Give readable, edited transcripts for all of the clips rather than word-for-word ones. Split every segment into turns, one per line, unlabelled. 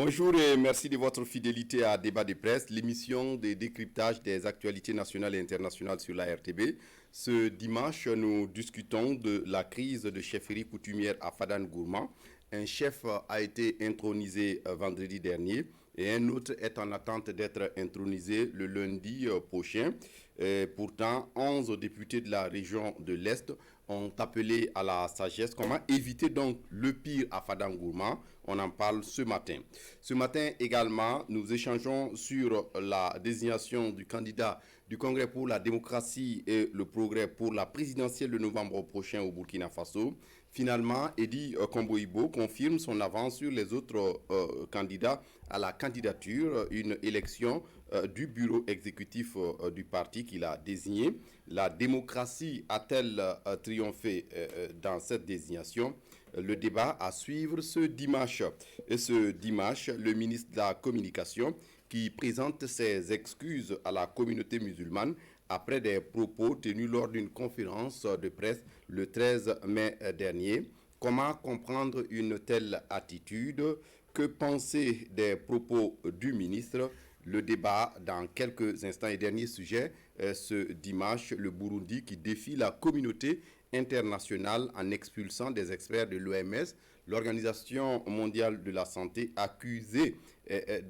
Bonjour et merci de votre fidélité à Débat de presse, l'émission de décryptage des actualités nationales et internationales sur la RTB. Ce dimanche, nous discutons de la crise de chefferie coutumière à Fadane Gourma. Un chef a été intronisé vendredi dernier et un autre est en attente d'être intronisé le lundi prochain. Pourtant, 11 députés de la région de l'Est ont appelé à la sagesse. Comment éviter donc le pire à Fadane Gourma? On en parle ce matin. Ce matin également, nous échangeons sur la désignation du candidat du Congrès pour la démocratie et le progrès pour la présidentielle de novembre prochain au Burkina Faso. Finalement, Edi Komboibo confirme son avance sur les autres candidats à la candidature, une élection du bureau exécutif du parti qu'il a désigné. La démocratie a-t-elle triomphé dans cette désignation? Le débat à suivre ce dimanche. Et ce dimanche, le ministre de la Communication qui présente ses excuses à la communauté musulmane après des propos tenus lors d'une conférence de presse le 13 mai dernier. Comment comprendre une telle attitude? Que penser des propos du ministre? Le débat dans quelques instants. Et dernier sujet, ce dimanche, le Burundi qui défie la communauté internationale en expulsant des experts de l'OMS, l'Organisation mondiale de la santé, accusée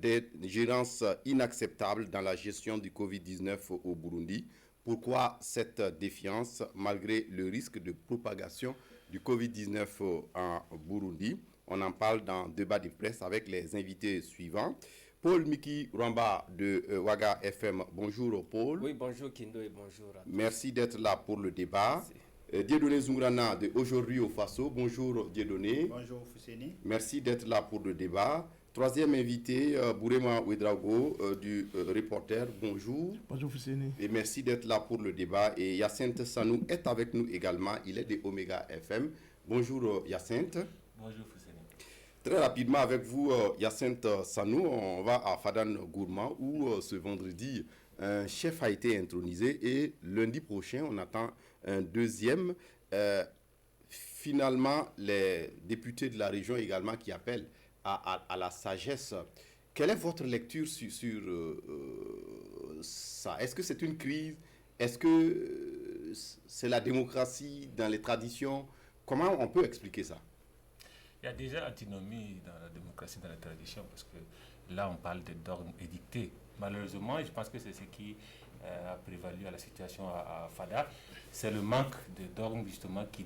d'ingérence inacceptable dans la gestion du Covid-19 au Burundi. Pourquoi cette défiance malgré le risque de propagation du Covid-19 en Burundi? On en parle dans Débat de presse avec les invités suivants. Paul Miki Rwamba de Waga FM. Bonjour Paul.
Oui, bonjour Kindo et bonjour à tous.
Merci d'être là pour le débat. Dieudonné Zungrana de Aujourd'hui au Faso. Bonjour Dieudonné.
Bonjour Fousseni.
Merci d'être là pour le débat. Troisième invité, Bourema Ouedraogo du Reporter. Bonjour.
Bonjour Fousseni.
Et merci d'être là pour le débat. Et Yacinthe Sanou est avec nous également. Il est de Omega FM. Bonjour Yacinthe.
Bonjour Fousseni.
Très rapidement avec vous, Yacinthe Sanou, on va à Fadane Gourma où ce vendredi, un chef a été intronisé et lundi prochain, on attend un deuxième. Finalement, les députés de la région également qui appellent à la sagesse. Quelle est votre lecture sur ça? Est-ce que c'est une crise? Est-ce que c'est la démocratie dans les traditions? Comment on peut expliquer ça?
Il y a déjà antinomie dans la démocratie, dans la tradition, parce que là, on parle de dogmes édictés. Malheureusement, je pense que c'est ce qui a prévalu à la situation à Fada. C'est le manque de dogmes, justement, qui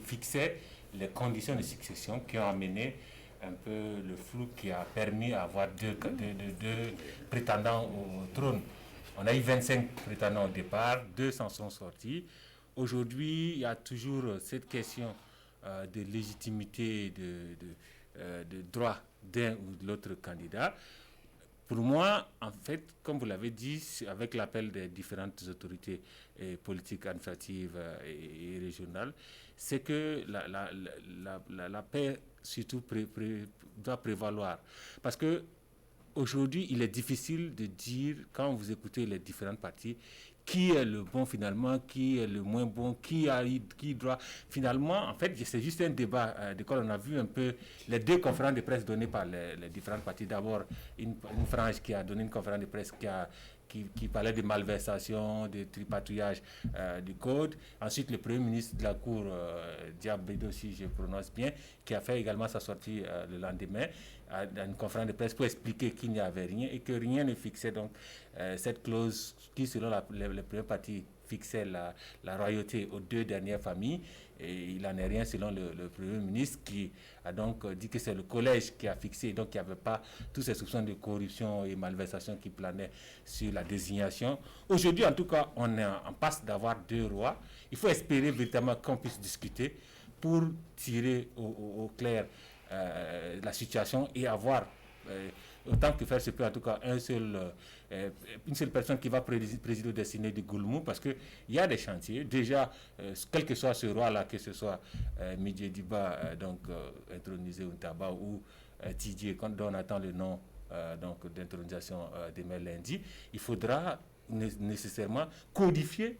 fixait les conditions de succession qui ont amené un peu le flou qui a permis d'avoir deux prétendants au trône. On a eu 25 prétendants au départ, 2 s'en sont sortis. Aujourd'hui, il y a toujours cette question de légitimité, de droit d'un ou de l'autre candidat. Pour moi, en fait, comme vous l'avez dit, avec l'appel des différentes autorités politiques, administratives et régionales, c'est que la paix, surtout, doit prévaloir. Parce que aujourd'hui, il est difficile de dire, quand vous écoutez les différentes parties, qui est le bon finalement, qui est le moins bon, qui doit... Finalement, en fait, c'est juste un débat de quoi on a vu un peu les deux conférences de presse données par les différentes parties. D'abord, une frange qui a donné une conférence de presse qui parlait de malversation, de tripatouillage du code. Ensuite, le Premier ministre de la Cour, Diabedo, si je prononce bien, qui a fait également sa sortie le lendemain dans une conférence de presse pour expliquer qu'il n'y avait rien et que rien ne fixait donc cette clause qui, selon les premières parties, fixait la royauté aux 2 dernières familles. Et il n'en est rien selon le Premier ministre qui a donc dit que c'est le collège qui a fixé, donc il n'y avait pas tous ces soupçons de corruption et malversation qui planaient sur la désignation. Aujourd'hui, en tout cas, on est en passe d'avoir 2 rois. Il faut espérer véritablement qu'on puisse discuter pour tirer au clair la situation et avoir autant que faire se peut, en tout cas, une seule personne qui va présider au destiné du Goulmou, parce qu'il y a des chantiers. Déjà, quel que soit ce roi-là, que ce soit Midje Diba, intronisé au Taba, ou Tidje, dont on attend le nom d'intronisation demain lundi, il faudra nécessairement codifier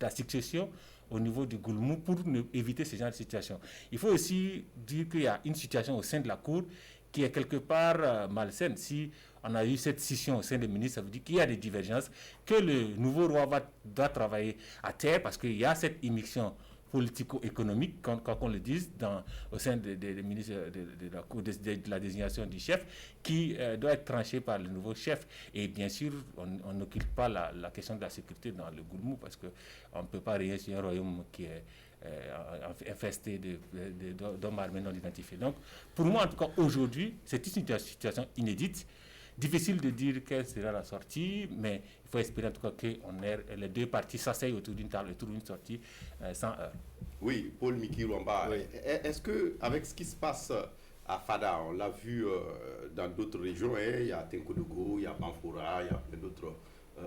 la succession au niveau du Goulmou pour éviter ce genre de situation. Il faut aussi dire qu'il y a une situation au sein de la Cour qui est quelque part malsaine. Si on a eu cette scission au sein des ministres, ça veut dire qu'il y a des divergences, que le nouveau roi doit travailler à terre parce qu'il y a cette immixtion politico-économique, quand on le dise, au sein des ministres de la désignation du chef, qui doit être tranché par le nouveau chef. Et bien sûr, on n'occupe pas la question de la sécurité dans le Gourmou, parce qu'on ne peut pas régner sur un royaume qui est infesté d'hommes armés non identifiés. Donc, pour moi, en tout cas, aujourd'hui, c'est une situation inédite. Difficile de dire quelle sera la sortie, mais il faut espérer en tout cas que les deux parties s'asseyent autour d'une table, autour d'une sortie sans heurts.
Oui, Paul Miki Luamba, oui. Est-ce qu'avec ce qui se passe à Fada, on l'a vu dans d'autres régions, il y a Tenkodogo, il y a Banfora, il y a plein d'autres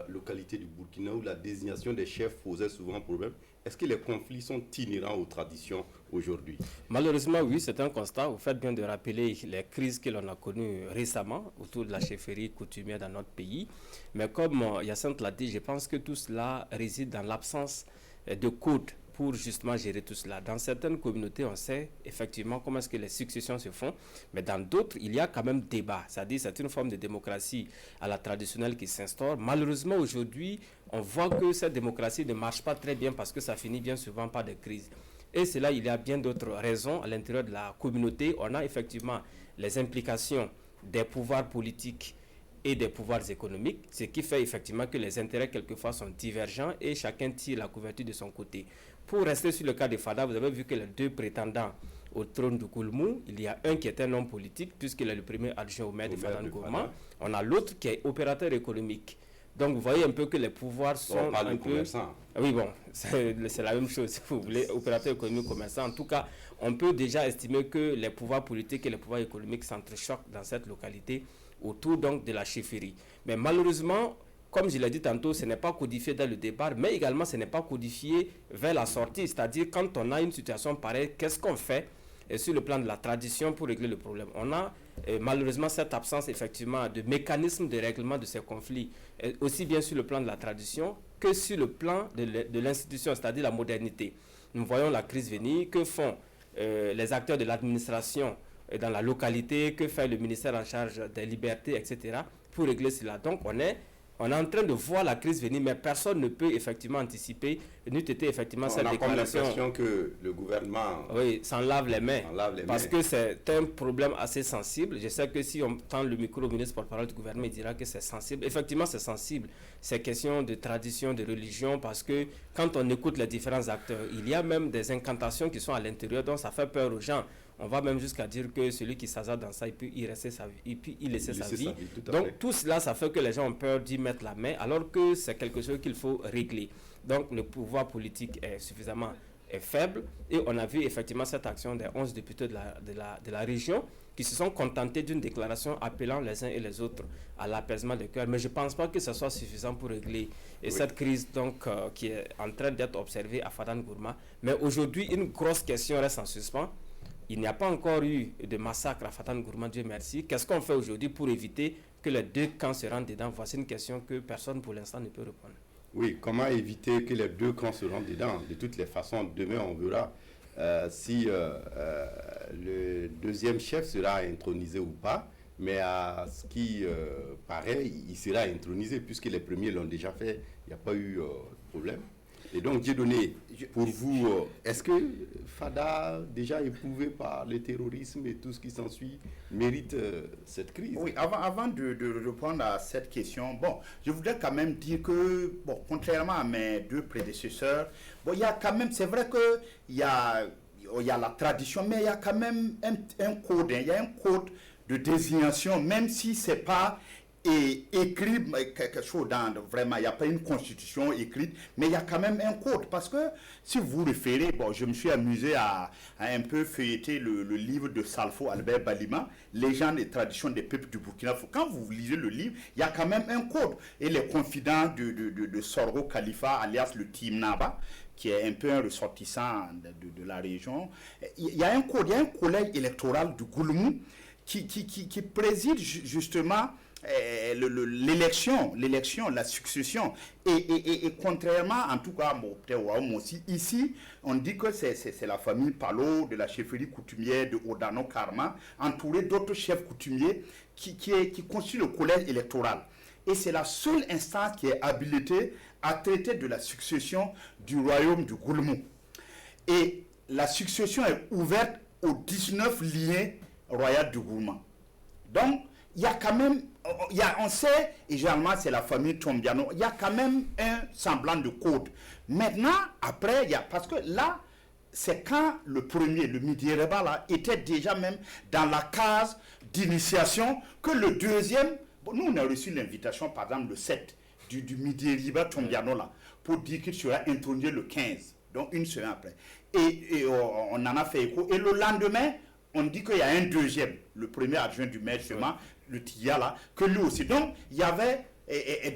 localités du Burkina où la désignation des chefs posait souvent problème. Est-ce que les conflits sont inhérents aux traditions aujourd'hui?
Malheureusement, oui, c'est un constat. Vous faites bien de rappeler les crises que l'on a connues récemment autour de la chefferie coutumière dans notre pays. Mais comme Hyacinthe l'a dit, je pense que tout cela réside dans l'absence de code pour justement gérer tout cela. Dans certaines communautés, on sait effectivement comment est-ce que les successions se font, mais dans d'autres, il y a quand même débat. C'est-à-dire c'est une forme de démocratie à la traditionnelle qui s'instaure. Malheureusement, aujourd'hui, on voit que cette démocratie ne marche pas très bien parce que ça finit bien souvent par des crises. Et c'est là, il y a bien d'autres raisons à l'intérieur de la communauté. On a effectivement les implications des pouvoirs politiques et des pouvoirs économiques, ce qui fait effectivement que les intérêts quelquefois sont divergents et chacun tire la couverture de son côté. Pour rester sur le cas de Fada, vous avez vu que les deux prétendants au trône du Gourmou, il y a un qui est un homme politique, puisqu'il est le premier adjoint au maire de Fada Gourma. On a l'autre qui est opérateur économique. Donc vous voyez un peu que les pouvoirs sont un peu... Oui, bon, c'est la même chose, si vous voulez, opérateur économique, commerçant. En tout cas, on peut déjà estimer que les pouvoirs politiques et les pouvoirs économiques s'entrechoquent dans cette localité autour donc de la chefferie. Mais malheureusement, comme je l'ai dit tantôt, ce n'est pas codifié dans le départ, mais également ce n'est pas codifié vers la sortie. C'est-à-dire quand on a une situation pareille, qu'est-ce qu'on fait sur le plan de la tradition pour régler le problème? On a malheureusement cette absence effectivement de mécanisme de règlement de ces conflits, aussi bien sur le plan de la tradition que sur le plan de l'institution, c'est-à-dire la modernité. Nous voyons la crise venir, que font les acteurs de l'administration dans la localité, que fait le ministère en charge des libertés, etc., pour régler cela. Donc on est en train de voir la crise venir, mais personne ne peut effectivement anticiper, n'eût été effectivement cette déclaration.
On a l'impression que le gouvernement
s'en lave les mains, parce que c'est un problème assez sensible. Je sais que si on tend le micro au ministre porte-parole du gouvernement, il dira que c'est sensible. Effectivement, c'est sensible. C'est question de tradition, de religion, parce que quand on écoute les différents acteurs, il y a même des incantations qui sont à l'intérieur, donc ça fait peur aux gens. On va même jusqu'à dire que celui qui s'hasarde dans ça, il peut y rester sa vie, et puis il laisser sa vie. Donc tout cela, ça fait que les gens ont peur d'y mettre la main, alors que c'est quelque chose qu'il faut régler. Donc le pouvoir politique est suffisamment faible, et on a vu effectivement cette action des 11 députés de la région qui se sont contentés d'une déclaration appelant les uns et les autres à l'apaisement des cœurs. Mais je ne pense pas que ce soit suffisant pour régler cette crise donc, qui est en train d'être observée à Fada Gourma. Mais aujourd'hui, une grosse question reste en suspens. Il n'y a pas encore eu de massacre à Fada Gourma, Dieu merci. Qu'est-ce qu'on fait aujourd'hui pour éviter que les deux camps se rendent dedans? Voici une question que personne pour l'instant ne peut répondre.
Oui, comment éviter que les deux camps se rendent dedans? De toutes les façons, demain on verra si le deuxième chef sera intronisé ou pas. Mais à ce qui paraît, il sera intronisé puisque les premiers l'ont déjà fait. Il n'y a pas eu de problème. Et donc, Dieudonné, pour vous, est-ce que Fada, déjà éprouvé par le terrorisme et tout ce qui s'ensuit, mérite cette crise?
Oui, avant de répondre à cette question, bon, je voudrais quand même dire que, bon, contrairement à mes deux prédécesseurs, bon, il y a quand même, c'est vrai qu'il y a la tradition, mais il y a quand même un code, il y a un code de désignation, même si ce n'est pas écrit quelque chose dans, vraiment, il n'y a pas une constitution écrite, mais il y a quand même un code, parce que si vous vous référez, bon, je me suis amusé à un peu feuilleter le livre de Salfo Albert Balima, Légendes et traditions des peuples du Burkina Faso. Quand vous lisez le livre, il y a quand même un code, et les confidents de Soro Khalifa, alias le Timnaba, qui est un peu un ressortissant de la région, il y a un code, il y a un collège électoral du Gourmou qui préside justement l'élection, la succession. Et contrairement, en tout cas, peut-être aussi, ici, on dit que c'est la famille Palo de la chefferie coutumière de Odano Karma, entourée d'autres chefs coutumiers qui constituent le collège électoral. Et c'est la seule instance qui est habilitée à traiter de la succession du royaume du Goulmou. Et la succession est ouverte aux 19 liens royaux du Goulmou. Donc, il y a quand même, on sait, et généralement c'est la famille Tombiano, il y a quand même un semblant de code. Maintenant, après, parce que là, c'est quand le premier, le Midiereba, là, était déjà même dans la case d'initiation, que le deuxième, nous on a reçu l'invitation, par exemple, le 7 du Midiereba Tombiano, là, pour dire qu'il sera intronisé le 15, donc une semaine après. Et on en a fait écho. Et le lendemain, on dit qu'il y a un deuxième, le premier adjoint du maire, justement, le Tia là, que lui aussi. Donc, il y avait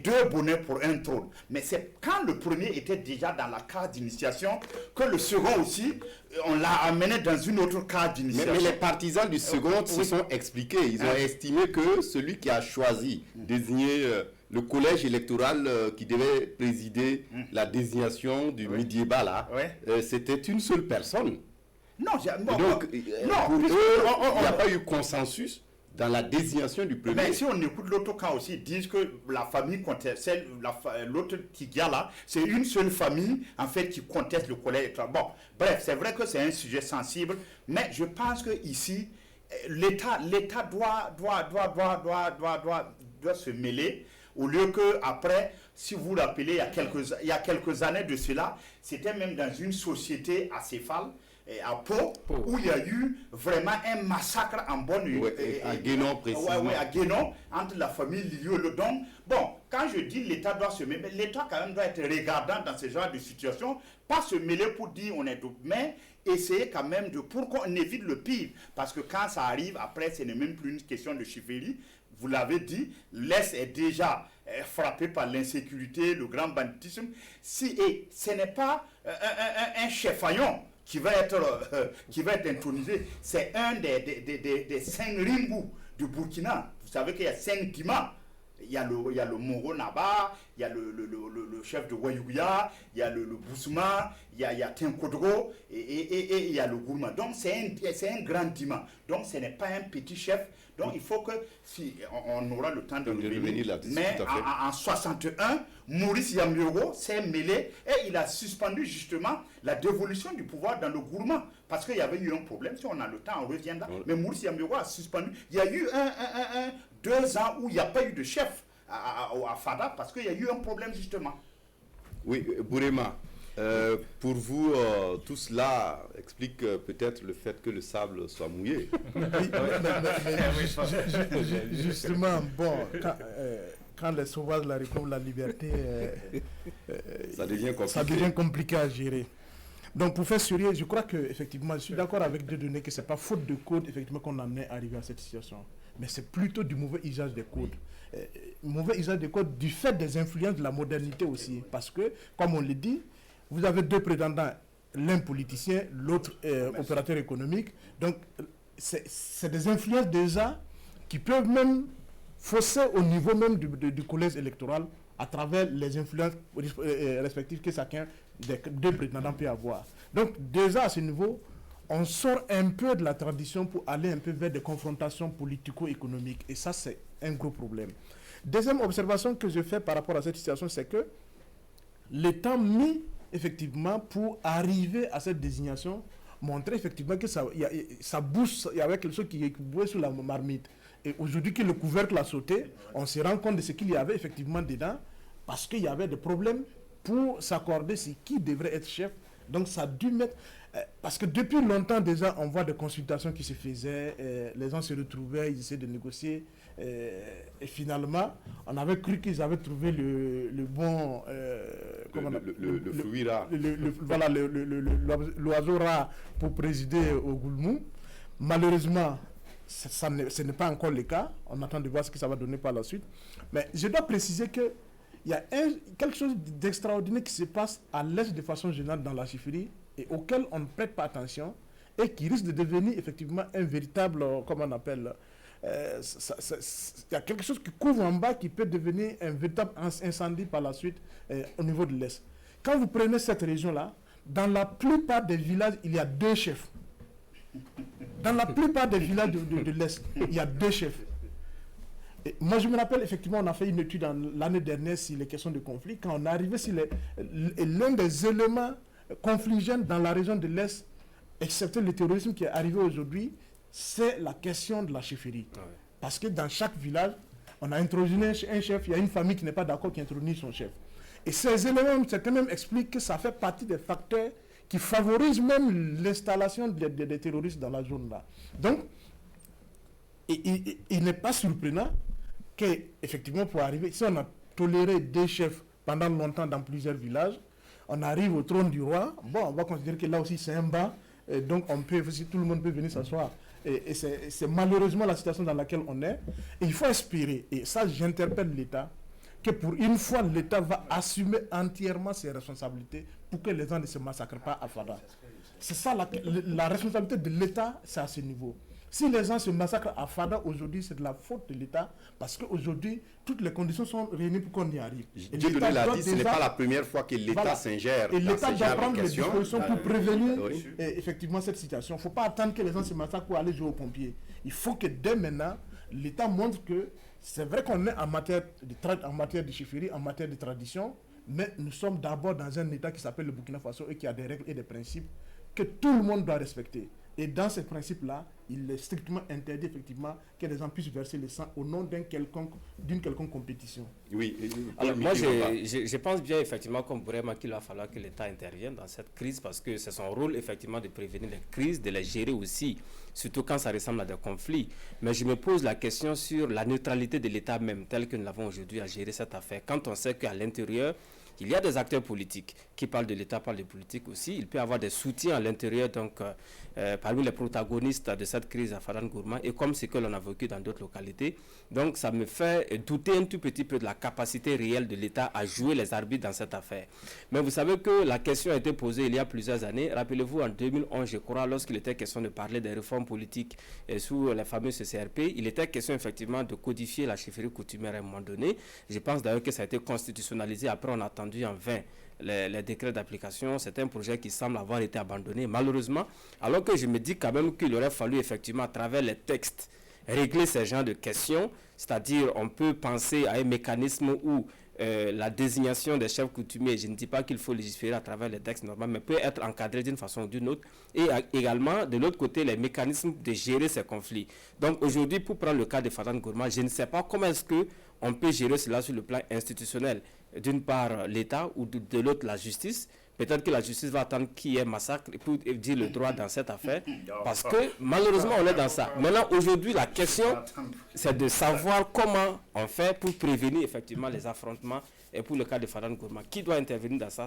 deux bonnets pour un trône. Mais c'est quand le premier était déjà dans la case d'initiation que le second aussi, on l'a amené dans une autre case d'initiation.
Mais les partisans du second se sont expliqués. Ils ont estimé que celui qui a choisi désigner le collège électoral qui devait présider la désignation du Midieba là, c'était une seule personne.
Non,
donc, pour eux, il n'y a pas eu consensus dans la désignation du premier.
Mais si on écoute l'autre cas aussi, ils disent que la famille conteste, l'autre Tigia là, c'est une seule famille en fait qui conteste le collège électoral. Bon, bref, c'est vrai que c'est un sujet sensible, mais je pense que ici, l'État doit se mêler, au lieu que après, si vous vous rappelez, il y a quelques années de cela, c'était même dans une société acéphale, à Pau, où il y a eu vraiment un massacre en bonne...
à Guénon, précisément.
Oui, à Guénon, entre la famille Lilio et le Don. Bon, quand je dis l'État doit se mêler, l'État quand même doit être regardant dans ce genre de situation, pas se mêler pour dire on est d'autres, mais essayer quand même pour qu'on évite le pire. Parce que quand ça arrive, après, ce n'est même plus une question de chifferie. Vous l'avez dit, l'Est est déjà frappé par l'insécurité, le grand banditisme. Et ce n'est pas un chef-faillon qui va être intronisé, c'est un des 5 Ringou du Burkina. Vous savez qu'il y a 5 Dima. Il y a le Moro Naba, il y a le chef de Wayouya, il y a le Boussouma, il y a Tenkodro et il y a le Gourma. Donc c'est un grand Dima. Donc ce n'est pas un petit chef. Donc il faut que, si on aura le temps de revenir là-dessus. Mais en 61, Maurice Yamiogo s'est mêlé et il a suspendu justement la dévolution du pouvoir dans le Gourma. Parce qu'il y avait eu un problème. Si on a le temps, on revient là. Mais Maurice Yamiogo a suspendu. Il y a eu 2 ans où il n'y a pas eu de chef à Fada parce qu'il y a eu un problème justement.
Oui, Bourema, pour vous, tout cela explique peut-être le fait que le sable soit mouillé.
Justement, bon, quand les sauvages la réclament la liberté,
ça devient
compliqué à gérer. Donc pour faire sérieux, je crois que effectivement, je suis d'accord avec Dieudonné que c'est pas faute de code effectivement qu'on en est arrivé à cette situation, mais c'est plutôt du mauvais usage des codes. Mauvais usage des codes du fait des influences de la modernité aussi, parce que comme on le dit, vous avez 2 prétendants, l'un politicien, l'autre opérateur économique. Donc c'est des influences déjà qui peuvent même fausser au niveau même du collège électoral à travers les influences respectives que chacun des 2 prétendants peut avoir. Donc déjà à ce niveau, on sort un peu de la tradition pour aller un peu vers des confrontations politico-économiques. Et ça, c'est un gros problème. Deuxième observation que je fais par rapport à cette situation, c'est que le temps mis effectivement pour arriver à cette désignation montrait effectivement que ça bouge, il y avait quelque chose qui bouait sous la marmite. Et aujourd'hui que le couvercle a sauté, on se rend compte de ce qu'il y avait effectivement dedans, parce qu'il y avait des problèmes pour s'accorder sur qui devrait être chef. Donc ça a dû mettre... parce que depuis longtemps déjà, on voit des consultations qui se faisaient, les gens se retrouvaient, ils essayaient de négocier, et finalement, on avait cru qu'ils avaient trouvé le bon...
le fruit rare.
Voilà, l'oiseau rare pour présider au Goulmou. Malheureusement, ce n'est pas encore le cas. On attend de voir ce que ça va donner par la suite. Mais je dois préciser que il y a quelque chose d'extraordinaire qui se passe à l'Est de façon générale dans la chefferie et auquel on ne prête pas attention et qui risque de devenir effectivement un véritable, comment on appelle, il y a quelque chose qui couvre en bas qui peut devenir un véritable incendie par la suite au niveau de l'Est. Quand vous prenez cette région-là, dans la plupart des villages, il y a 2 chefs. Dans la plupart des villages de l'Est, il y a 2 chefs. Et moi, je me rappelle, effectivement, on a fait une étude l'année dernière sur les questions de conflit. Quand on est arrivé sur l'un des éléments confligents dans la région de l'Est, excepté le terrorisme qui est arrivé aujourd'hui, c'est la question de la chefferie. Ouais. Parce que dans chaque village, on a introduit un chef, il y a une famille qui n'est pas d'accord qui introduit son chef. Et ces éléments, certains même expliquent que ça fait partie des facteurs qui favorisent même l'installation des terroristes dans la zone-là. Donc, il n'est pas surprenant qu'effectivement, pour arriver, si on a toléré 2 chefs pendant longtemps dans plusieurs villages, on arrive au trône du roi, bon, on va considérer que là aussi c'est un banc, et donc tout le monde peut venir s'asseoir. Et c'est malheureusement la situation dans laquelle on est. Et il faut espérer, et ça j'interpelle l'État, que pour une fois l'État va assumer entièrement ses responsabilités pour que les gens ne se massacrent pas à Fada. C'est ça la responsabilité de l'État, c'est à ce niveau. Si les gens se massacrent à Fada aujourd'hui, c'est de la faute de l'État, parce qu'aujourd'hui, toutes les conditions sont réunies pour qu'on y arrive.
Dieu l'a dit, ce n'est pas la première fois que l'État s'ingère.
Et l'État doit prendre les dispositions pour prévenir effectivement cette situation. Il ne faut pas attendre que les gens se massacrent pour aller jouer aux pompiers. Il faut que dès maintenant, l'État montre que c'est vrai qu'on est en matière de chefferie, en matière de tradition, mais nous sommes d'abord dans un État qui s'appelle le Burkina Faso et qui a des règles et des principes que tout le monde doit respecter. Et dans ces principes-là, il est strictement interdit effectivement que les gens puissent verser le sang au nom d'une quelconque compétition.
Oui. Alors moi, je pense bien effectivement comme vraiment qu'il va falloir que l'État intervienne dans cette crise parce que c'est son rôle effectivement de prévenir les crises, de les gérer aussi, surtout quand ça ressemble à des conflits. Mais je me pose la question sur la neutralité de l'État même, telle que nous l'avons aujourd'hui à gérer cette affaire. Quand on sait qu'à l'intérieur, il y a des acteurs politiques qui parlent de l'État, parlent de politique aussi. Il peut y avoir des soutiens à l'intérieur, donc parmi les protagonistes de cette crise à Fada N'Gourma, et comme ce que l'on a vécu dans d'autres localités. Donc ça me fait douter un tout petit peu de la capacité réelle de l'État à jouer les arbitres dans cette affaire. Mais vous savez que la question a été posée il y a plusieurs années. Rappelez-vous, en 2011, je crois, lorsqu'il était question de parler des réformes politiques sous les fameux CCRP, il était question effectivement de codifier la chefferie coutumière à un moment donné. Je pense d'ailleurs que ça a été constitutionnalisé. Après, on a attendu en vain les décrets d'application. C'est un projet qui semble avoir été abandonné, malheureusement. Alors que je me dis quand même qu'il aurait fallu effectivement, à travers les textes, régler ces genres de questions. C'est-à-dire, on peut penser à un mécanisme où la désignation des chefs coutumiers, je ne dis pas qu'il faut légiférer à travers les textes normaux, mais peut être encadré d'une façon ou d'une autre. Et également, de l'autre côté, les mécanismes de gérer ces conflits. Donc aujourd'hui, pour prendre le cas de Fada N'Gourma, je ne sais pas comment est-ce qu'on peut gérer cela sur le plan institutionnel. D'une part, l'État ou de l'autre, la justice. Peut-être que la justice va attendre qu'il y ait massacre pour dire le droit dans cette affaire. Parce que malheureusement, on est dans ça. Maintenant, aujourd'hui, la question, c'est de savoir comment on fait pour prévenir effectivement les affrontements. Et pour le cas de Fada N'Gourma, qui doit intervenir dans ça?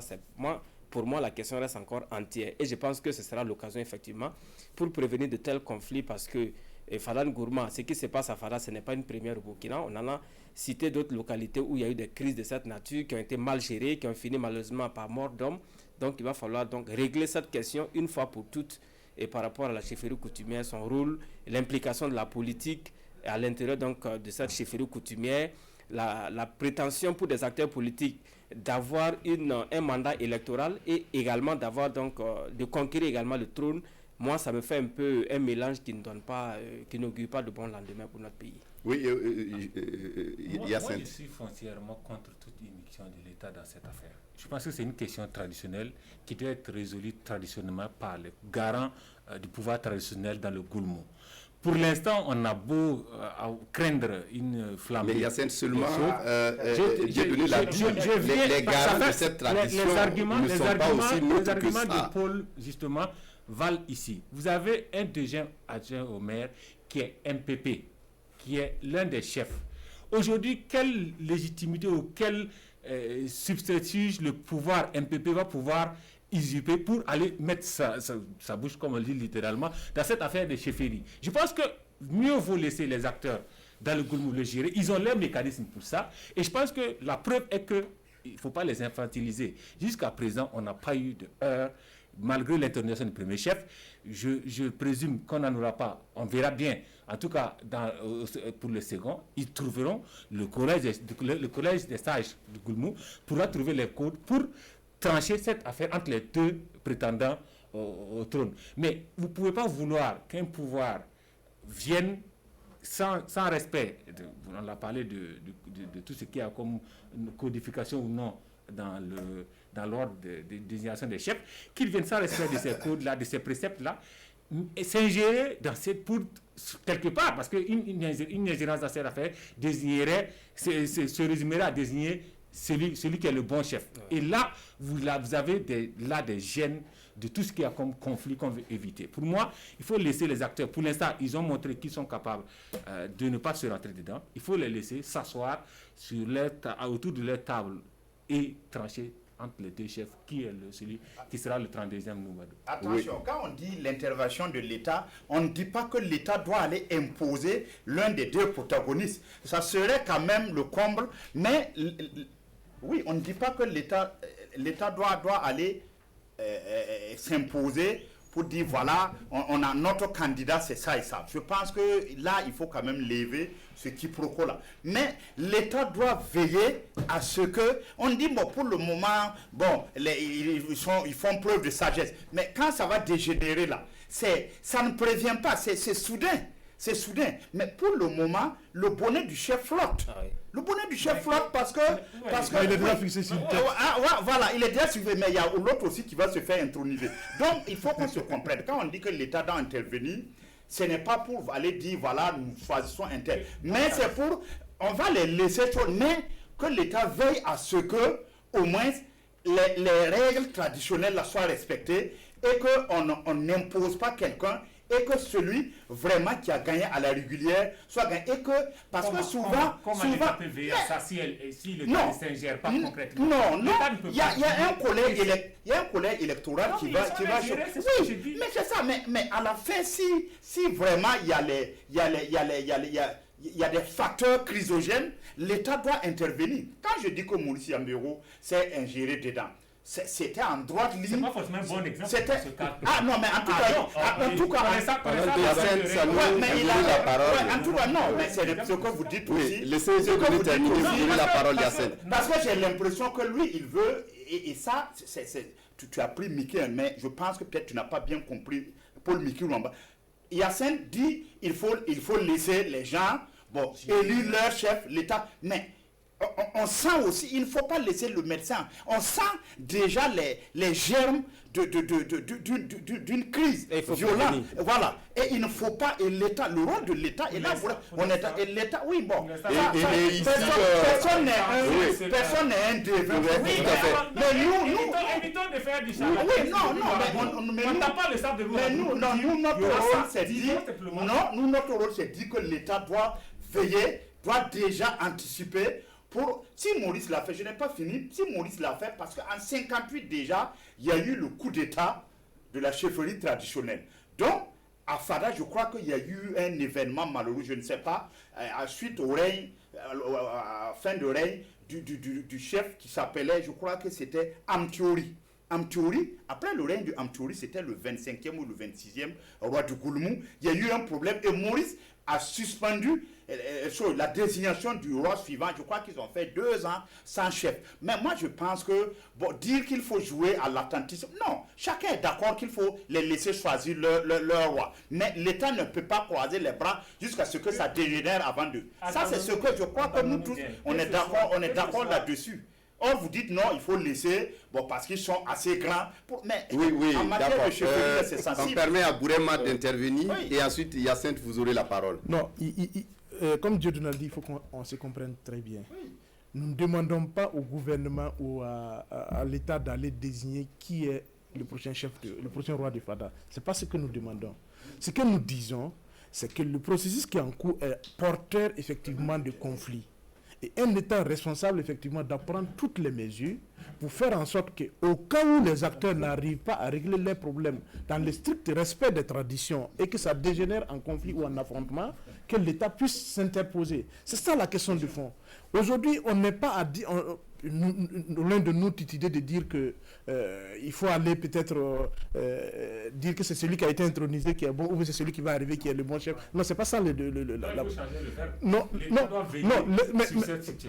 Pour moi, la question reste encore entière. Et je pense que ce sera l'occasion effectivement pour prévenir de tels conflits parce que Fada N'Gourma, ce qui se passe à Fada, ce n'est pas une première au Burkina. On en a cité d'autres localités où il y a eu des crises de cette nature qui ont été mal gérées, qui ont fini malheureusement par mort d'hommes. Donc il va falloir donc régler cette question une fois pour toutes et par rapport à la chefferie coutumière, son rôle, l'implication de la politique à l'intérieur donc de cette chefferie coutumière, la prétention pour des acteurs politiques d'avoir un mandat électoral et également d'avoir donc de conquérir également le trône. Moi, ça me fait un peu un mélange qui ne donne pas, qui n'augure pas de bon lendemain pour notre pays.
Oui,
moi, je suis foncièrement contre toute immixtion de l'État dans cette affaire. Je pense que c'est une question traditionnelle qui doit être résolue traditionnellement par les garants du pouvoir traditionnel dans le Goulmou. Pour l'instant, on a beau craindre une flamme.
Mais Yacine, seulement, j'ai donné la vie. Les garants de cette tradition ne sont pas aussi neutres que ça. Les arguments
de Paul, justement, valent ici. Vous avez un deuxième adjoint au maire qui est MPP, qui est l'un des chefs. Aujourd'hui, quelle légitimité ou quel subterfuge le pouvoir MPP va pouvoir usurper pour aller mettre sa bouche, comme on le dit littéralement, dans cette affaire de chefferie? Je pense que mieux vaut laisser les acteurs dans le Goulmou le gérer. Ils ont leurs mécanismes pour ça. Et je pense que la preuve est qu'il ne faut pas les infantiliser. Jusqu'à présent, on n'a pas eu de heurts malgré l'intervention du premier chef, je présume qu'on n'en aura pas. On verra bien. En tout cas, pour le second, ils trouveront le collège des sages de Goulmou pourra trouver les codes pour trancher cette affaire entre les deux prétendants au trône. Mais vous ne pouvez pas vouloir qu'un pouvoir vienne sans respect. On a parlé de tout ce qu'il y a comme codification ou non dans l'ordre de désignation des chefs, qu'ils viennent sans respect de ces codes-là, de ces préceptes-là, et s'ingérer dans cette pour quelque part, parce qu'une ingérence dans cette affaire se résumerait à désigner celui qui est le bon chef. Ouais. Et là, vous avez des gènes de tout ce qu'il y a comme conflit qu'on veut éviter. Pour moi, il faut laisser les acteurs. Pour l'instant, ils ont montré qu'ils sont capables de ne pas se rentrer dedans. Il faut les laisser s'asseoir autour de leur table et trancher entre les deux chefs, qui est celui qui sera le 32e Noumadou.
Attention, oui. Quand on dit l'intervention de l'État, on ne dit pas que l'État doit aller imposer l'un des deux protagonistes. Ça serait quand même le comble, mais oui, on ne dit pas que l'État doit aller s'imposer pour dire voilà, on a notre candidat, c'est ça et ça. Je pense que là, il faut quand même lever ce quiproquo-là. Mais l'État doit veiller à ce que, on dit, bon, pour le moment, bon, ils font preuve de sagesse. Mais quand ça va dégénérer là, ça ne prévient pas, c'est soudain. C'est soudain. Mais pour le moment, le bonnet du chef flotte. Ah oui. Le bonnet du chef flotte parce que...
il est déjà fixé sur une tête.
Voilà, il est déjà fixé, mais il y a l'autre aussi qui va se faire introniser. Donc, il faut qu'on se comprenne. Quand on dit que l'État doit intervenir, ce n'est pas pour aller dire, voilà, nous choisissons un tel. Mais c'est pour... On va les laisser, mais que l'État veille à ce que, au moins, les règles traditionnelles là, soient respectées et qu'on n'impose pas quelqu'un et que celui vraiment qui a gagné à la régulière soit gagné. Et que, parce que souvent...
Comment l'État peut veiller à ça si l'État ne s'ingère pas concrètement?
Non. Il y a un collège électoral qui va... Oui, mais c'est ça. Mais à la fin, si vraiment il y a des facteurs chrysogènes, l'État doit intervenir. Quand je dis que Maurice Yambéro s'est ingéré dedans, c'était en droite ligne.
C'est pas forcément un bon exemple.
Ah non, mais en tout cas, mais c'est ce que vous dites aussi.
Laissez-moi terminer la parole, Yacine.
Parce que j'ai l'impression que lui, il veut, et ça, tu as pris Mickey, mais je pense que peut-être tu n'as pas bien compris Paul Mickey Rwamba. Yacine dit il faut laisser les gens élire leur chef, l'État, mais on sent aussi, il ne faut pas laisser le médecin. On sent déjà les germes d'une crise violente. Voilà. Et il ne faut pas, et l'État, le rôle de l'État est là. Et l'État, oui, bon. Personne n'est un dévot.
Mais nous, évitons de faire du charlatan.
Oui, non, mais
on n'a pas le sable de l'eau.
Mais nous, notre rôle, c'est dit que l'État doit veiller, doit déjà anticiper. Si Maurice l'a fait, je n'ai pas fini, si Maurice l'a fait, parce qu'en 1958 déjà, il y a eu le coup d'État de la chefferie traditionnelle. Donc, à Fada, je crois qu'il y a eu un événement malheureux, je ne sais pas, suite au règne, fin de règne du chef qui s'appelait, je crois que c'était Amtiori. Amtiori, après le règne de Amtiori, c'était le 25e ou le 26e roi de Goulmou, il y a eu un problème et Maurice a suspendu la désignation du roi suivant. Je crois qu'ils ont fait 2 ans sans chef. Mais moi, je pense que dire qu'il faut jouer à l'attentisme, non. Chacun est d'accord qu'il faut les laisser choisir leur roi. Mais l'État ne peut pas croiser les bras jusqu'à ce que ça dégénère avant d'eux. Ça, c'est ce que je crois que nous tous, on est d'accord là-dessus. Or, vous dites non, il faut laisser, parce qu'ils sont assez grands. Mais
oui,
en matière de chefferie, c'est sensible.
On permet à Bourema d'intervenir et ensuite, Yacine, vous aurez la parole.
Non, comme Dieudonné dit, il faut qu'on se comprenne très bien. Oui. Nous ne demandons pas au gouvernement ou à l'État d'aller désigner qui est le prochain le prochain roi de Fada. Ce n'est pas ce que nous demandons. Ce que nous disons, c'est que le processus qui est en cours est porteur effectivement de conflits. Et un État responsable effectivement d'apprendre toutes les mesures pour faire en sorte qu'au cas où les acteurs n'arrivent pas à régler leurs problèmes dans le strict respect des traditions et que ça dégénère en conflit ou en affrontement, que l'État puisse s'interposer. C'est ça la question du fond. Aujourd'hui, on n'est pas à dire... l'un de nous titiller de dire que il faut aller peut-être dire que c'est celui qui a été intronisé qui est bon, ou c'est celui qui va arriver qui est le bon chef. Non, c'est pas ça le non,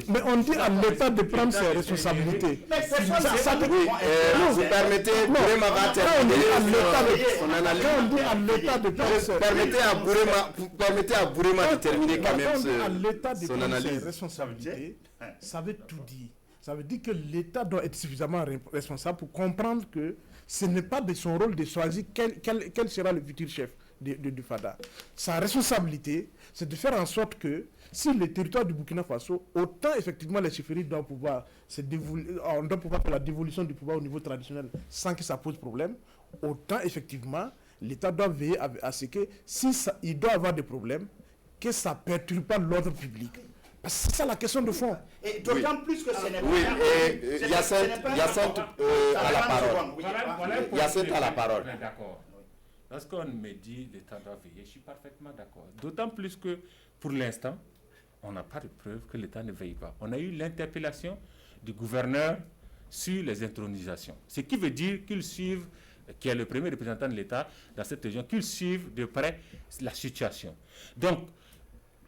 mais on dit à l'État de prendre ses responsabilités.
Vous permettez, Bourema va terminer son analyse.
Quand on dit à l'État de prendre ses
Permettez à Bourema de terminer quand même son analyse.
Ses responsabilités, ça veut tout dire. Ça veut dire que l'État doit être suffisamment responsable pour comprendre que ce n'est pas de son rôle de choisir quel sera le futur chef du FADA. Sa responsabilité, c'est de faire en sorte que si le territoire du Burkina Faso, autant effectivement les chefferies doivent pouvoir on doit pouvoir faire la dévolution du pouvoir au niveau traditionnel sans que ça pose problème, autant effectivement l'État doit veiller à ce que il doit avoir des problèmes, que ça ne perturbe pas l'ordre public. C'est ça la question de fond.
Et d'autant plus que ce n'est pas...
Oui, et Hyacinthe à la parole. Hyacinthe à la parole.
D'accord. Lorsqu'on me dit l'État doit veiller, je suis parfaitement d'accord. D'autant plus que, pour l'instant, on n'a pas de preuve que l'État ne veille pas. On a eu l'interpellation du gouverneur sur les intronisations. Ce qui veut dire qu'il suive, qui est le premier représentant de l'État dans cette région, qu'il suive de près la situation. Donc,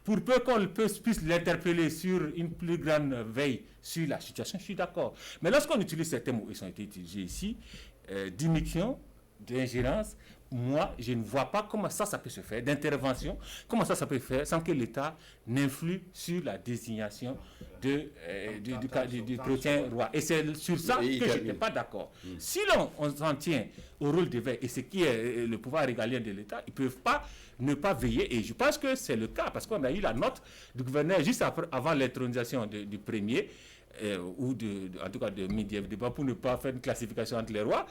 pour peu qu'on puisse l'interpeller sur une plus grande veille sur la situation, je suis d'accord. Mais lorsqu'on utilise certains mots, ils ont été utilisés ici, d'immixtion, d'ingérence, moi, je ne vois pas comment ça peut se faire, d'intervention, comment ça peut se faire sans que l'État n'influe sur la désignation du prochain roi. Et c'est sur ça que je n'étais pas d'accord. Si on s'en tient au rôle de veille, et ce qui est le pouvoir régalien de l'État, ils ne peuvent pas ne pas veiller. Et je pense que c'est le cas, parce qu'on a eu la note du gouverneur juste avant l'intronisation du premier, ou en tout cas de Medieval Débat, pour ne pas faire une classification entre les rois.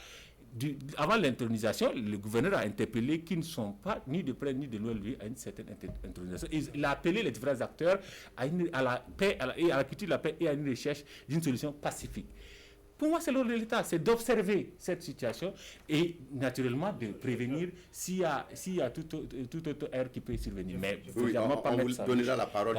Avant l'intronisation, le gouverneur a interpellé qui ne sont pas ni de près ni de loin lui à une certaine intronisation. Il a appelé les différents acteurs à la paix, à la culture de la paix et à une recherche d'une solution pacifique. Pour moi, c'est le rôle de l'État, c'est d'observer cette situation et naturellement de prévenir s'il y a toute autre erreur qui peut survenir. Mais
oui, on vous donnera la parole.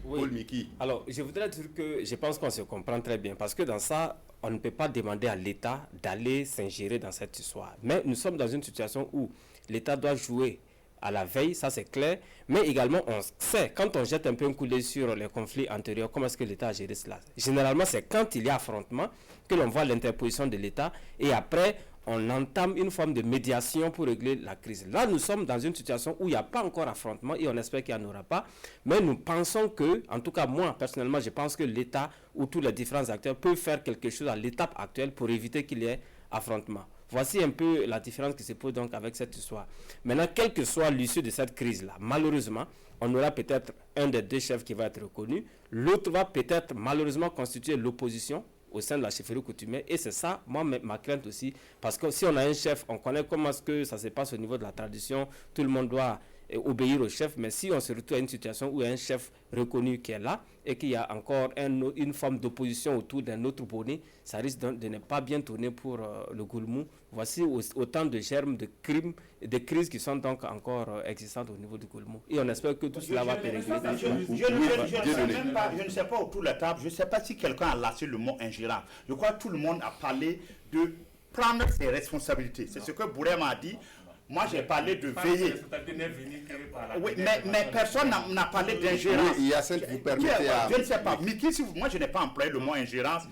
Paul Miki. Alors, je voudrais dire que je pense qu'on se comprend très bien parce que dans ça, on ne peut pas demander à l'État d'aller s'ingérer dans cette histoire. Mais nous sommes dans une situation où l'État doit jouer à la veille, ça c'est clair, mais également on sait, quand on jette un peu un coup d'œil sur les conflits antérieurs, comment est-ce que l'État a géré cela. Généralement, c'est quand il y a affrontement que l'on voit l'interposition de l'État et après, on entame une forme de médiation pour régler la crise. Là, nous sommes dans une situation où il n'y a pas encore affrontement et on espère qu'il n'y en aura pas, mais nous pensons que, en tout cas moi, personnellement, je pense que l'État ou tous les différents acteurs peuvent faire quelque chose à l'étape actuelle pour éviter qu'il y ait affrontement. Voici un peu la différence qui se pose donc avec cette histoire. Maintenant, quelle que soit l'issue de cette crise-là, malheureusement, on aura peut-être un des deux chefs qui va être reconnu. L'autre va peut-être malheureusement constituer l'opposition au sein de la chefferie coutumière. Et c'est ça, moi, ma crainte aussi. Parce que si on a un chef, on connaît comment est-ce que ça se passe au niveau de la tradition. Tout le monde doit obéir au chef. Mais si on se retrouve à une situation où il y a un chef reconnu qui est là et qu'il y a encore une forme d'opposition autour d'un autre bonnet, ça risque de ne pas bien tourner pour le Goulmou. Voici autant de germes de crimes et de crises qui sont donc encore existantes au niveau du Goulmou. Et on espère que tout cela va pérégler.
Je ne sais pas autour de la table, je ne sais pas si quelqu'un a lâché le mot ingérant. Je crois que tout le monde a parlé de prendre ses responsabilités. C'est ce que Bourema a dit. Moi, j'ai parlé de veiller. Oui, mais personne n'a parlé d'ingérence.
Oui, Hyacinthe, vous permettez à...
Je ne sais pas. Miki, moi, je n'ai pas employé le mot ingérence.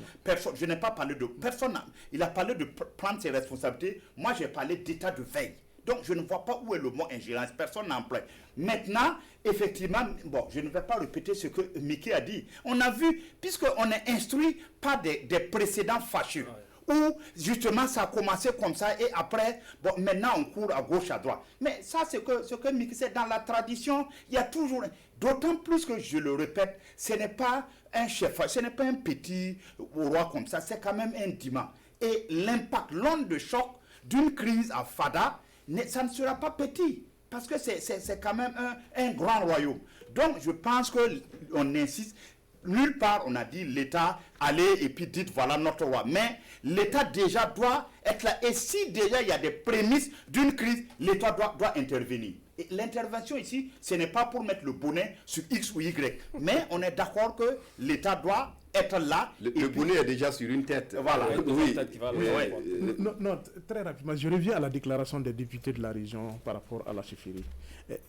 Je n'ai pas parlé de... Personne. Il a parlé de prendre ses responsabilités. Moi, j'ai parlé d'état de veille. Donc, je ne vois pas où est le mot ingérence. Personne n'a employé. Maintenant, effectivement, bon, je ne vais pas répéter ce que Miki a dit. On a vu, puisqu'on est instruit par des précédents fâcheux. Où justement ça a commencé comme ça et après, bon, maintenant on court à gauche, à droite. Mais ça, ce que Miki, c'est dans la tradition, il y a toujours... D'autant plus que, je le répète, ce n'est pas un chef, ce n'est pas un petit roi comme ça, c'est quand même un diman. Et l'impact, l'onde de choc d'une crise à Fada, ça ne sera pas petit. Parce que c'est quand même un grand royaume. Donc je pense qu'on insiste... Nulle part, on a dit l'État, allez et puis dites voilà notre roi. Mais l'État déjà doit être là. Et si déjà il y a des prémices d'une crise, l'État doit intervenir. Et l'intervention ici, ce n'est pas pour mettre le bonnet sur X ou Y, mais on est d'accord que l'État doit être là.
Le bonnet est déjà sur une tête.
Voilà.
Oui.
Non, très rapidement, je reviens à la déclaration des députés de la région par rapport à la chefferie.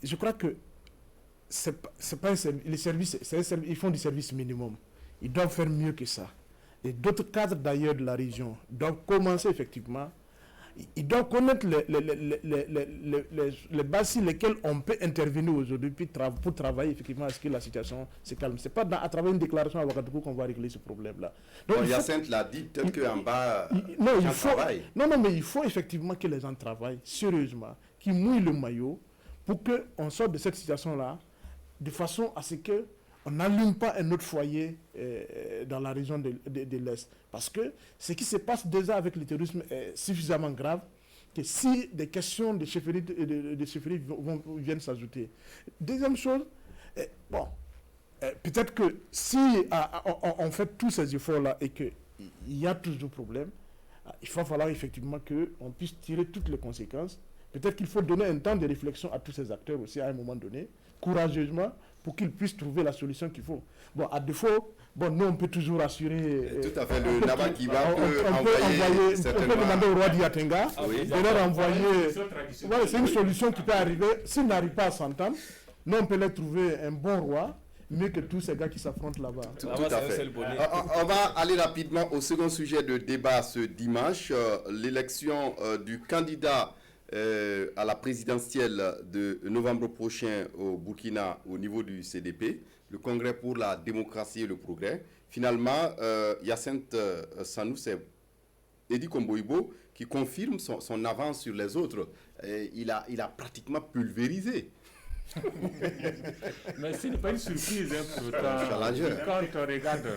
Je crois que c'est pas les services, ils font du service minimum. Ils doivent faire mieux que ça. Et d'autres cadres d'ailleurs de la région doivent commencer effectivement. Ils doivent connaître les bases sur lesquelles on peut intervenir aujourd'hui pour travailler effectivement à ce que la situation se calme. Ce n'est pas à travers une déclaration à Ouagadougou qu'on va régler ce problème-là.
Donc, Hyacinthe l'a dit, peut-être qu'en bas,
mais il faut effectivement que les gens travaillent sérieusement, qu'ils mouillent le maillot pour qu'on sorte de cette situation-là de façon à ce qu'on n'allume pas un autre foyer dans la région de l'Est. Parce que ce qui se passe déjà avec le terrorisme est suffisamment grave que si des questions de chefferie, viennent s'ajouter. Deuxième chose, peut-être que si on fait tous ces efforts-là et qu'il y a toujours problème, il va falloir effectivement qu'on puisse tirer toutes les conséquences. Peut-être qu'il faut donner un temps de réflexion à tous ces acteurs aussi à un moment donné, courageusement, pour qu'ils puissent trouver la solution qu'il faut. Bon, à défaut, nous on peut toujours assurer...
Tout à fait, le Naba qui va
on peut demander au roi d'Yatenga de leur envoyer... c'est une solution qui peut arriver. S'ils n'arrivent pas à s'entendre, nous on peut leur trouver un bon roi, mieux que tous ces gars qui s'affrontent là-bas.
Tout à fait. On va aller rapidement au second sujet de débat ce dimanche, l'élection du candidat à la présidentielle de novembre prochain au Burkina au niveau du CDP, le Congrès pour la démocratie et le progrès. Finalement, Hyacinthe Sanou, c'est Edi Komboibo qui confirme son avance sur les autres. Il a pratiquement pulvérisé.
Mais ce n'est pas une surprise quand on regarde,